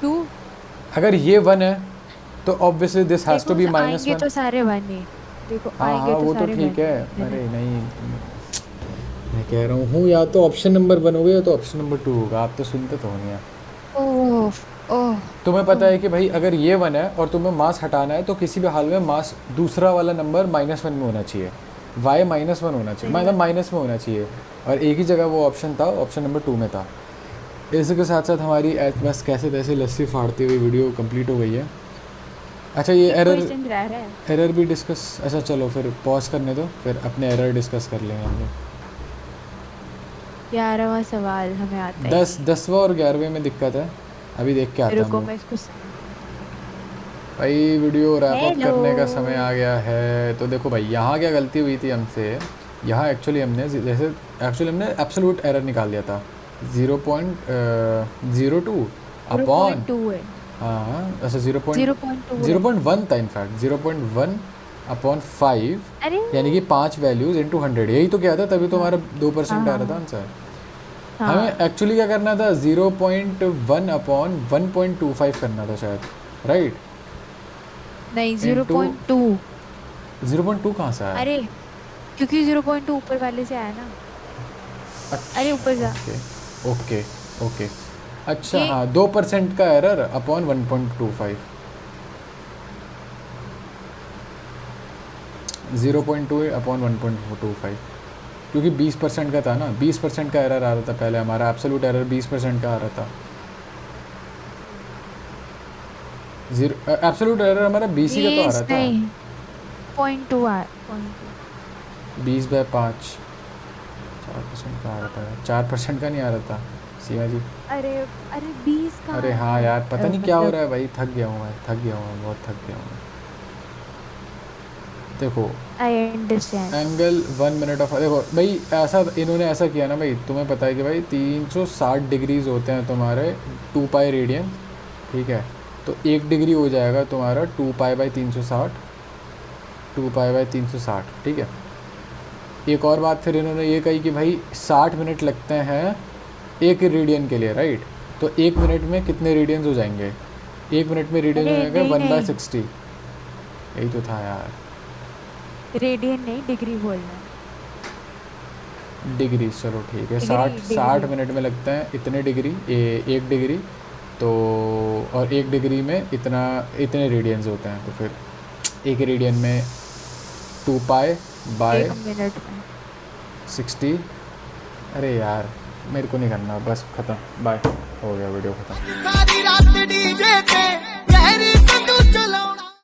2। अगर ये 1 है तो obviously this has to be आएंगे -1। तो सारे 1 ही, देखो हाँ आएंगे तो वो तो सारे ठीक 1 है, ही। अरे नहीं, मैं कह रहा हूँ या तो ऑप्शन नंबर 1 होगा या तो ऑप्शन नंबर 2 होगा, आप तो सुनते तो नहीं है। ओह ओह तुम्हें पता है कि भाई अगर ये 1 है और तुम्हें मास हटाना है तो किसी भी हाल में मास दूसरा वाला नंबर -1 में होना चाहिए, y -1 होना चाहिए, मतलब माइनस में होना चाहिए, और एक ही जगह वो ऑप्शन था, ऑप्शन नंबर 2 में था। इसके साथ साथ हमारी बस कैसे तैसे लस्सी फाड़ती हुई वीडियो कंप्लीट हो गई है। अच्छा ये क्वेश्चन रह रहा है। एरर भी डिस्कस, अच्छा चलो फिर पॉज करने दो, फिर अपने एरर डिस्कस कर लेंगे हम लोग। 11वां सवाल हमें आता है। 10वां और 11वें में दिक्कत है, अभी देख के आते हैं रुको हम मैं लोग। इसको भाई वीडियो रैप अप Hello. करने का समय आ गया है। तो देखो भाई यहाँ क्या गलती हुई थी हमसे, यहाँ एक्चुअली हमने एब्सोल्यूट एरर निकाल दिया था 0.02 अपॉन 0.2 है। हाँ अच्छा 0.2 0.1 था इनफैक्ट 0.1 अपॉन 5, अरे यानी कि 5 वैल्यूज इंटू 100, यही तो क्या था, तभी तो हमारा 2% आ रहा था आंसर। हमें एक्चुअली क्या करना था 0.1 अपॉन 1.25 करना था शायद, राइट? नहीं 0.2। 0.2 कहाँ से आया? अरे क्योंकि 0.2 ऊपर वाले से आया ना। अरे ऊपर जा। ओके ओके अच्छा ये- हाँ 2% का एरर अपॉन 1.25, 0.2 अपॉन 1.25, क्योंकि 20% का था ना, 20% का एरर आ रहा था पहले, हमारा एब्सोल्यूट एरर 20% का आ रहा था। एब्सोल्यूट एरर हमारा 20 का तो आ रहा था। नहीं 0.2 आ 20/5 4% का आ रहा था, 4% का नहीं आ रहा था सीमा जी। अरे 20 का। अरे हाँ यार पता नहीं क्या हो रहा है भाई, थक गया हूँ मैं, बहुत थक गया हूँ मैं। देखो I understand. Angle 1 minute of, देखो भाई ऐसा इन्होंने ऐसा किया ना भाई, तुम्हें पता है कि भाई 360 डिग्रीज होते हैं तुम्हारे 2 पाई रेडियन, ठीक है? तो 1 डिग्री हो जाएगा तुम्हारा 2 पाई बाई 360, 2 पाई बाई 360, ठीक है? एक और बात फिर इन्होंने ये कही कि भाई 60 मिनट लगते हैं 1 रेडियन के लिए, राइट? तो 1 मिनट में कितने रेडियंस हो जाएंगे? 1 मिनट में रेडियन हो जाएगा 1/60, यही तो था यार। रेडियन नहीं डिग्री बोलना। डिग्री चलो ठीक है, डिग्री, 60 मिनट में लगते हैं इतने डिग्री, 1 डिग्री तो, और 1 डिग्री में इतने रेडियंस होते हैं, तो फिर 1 रेडियन में 2 पाई बाय 1 मिनट में 60। अरे यार मेरे को नहीं करना, बस ख़त्म, बाय, हो गया वीडियो ख़त्म। सारी रात डीजे पे गहरी संदूक चलाओ।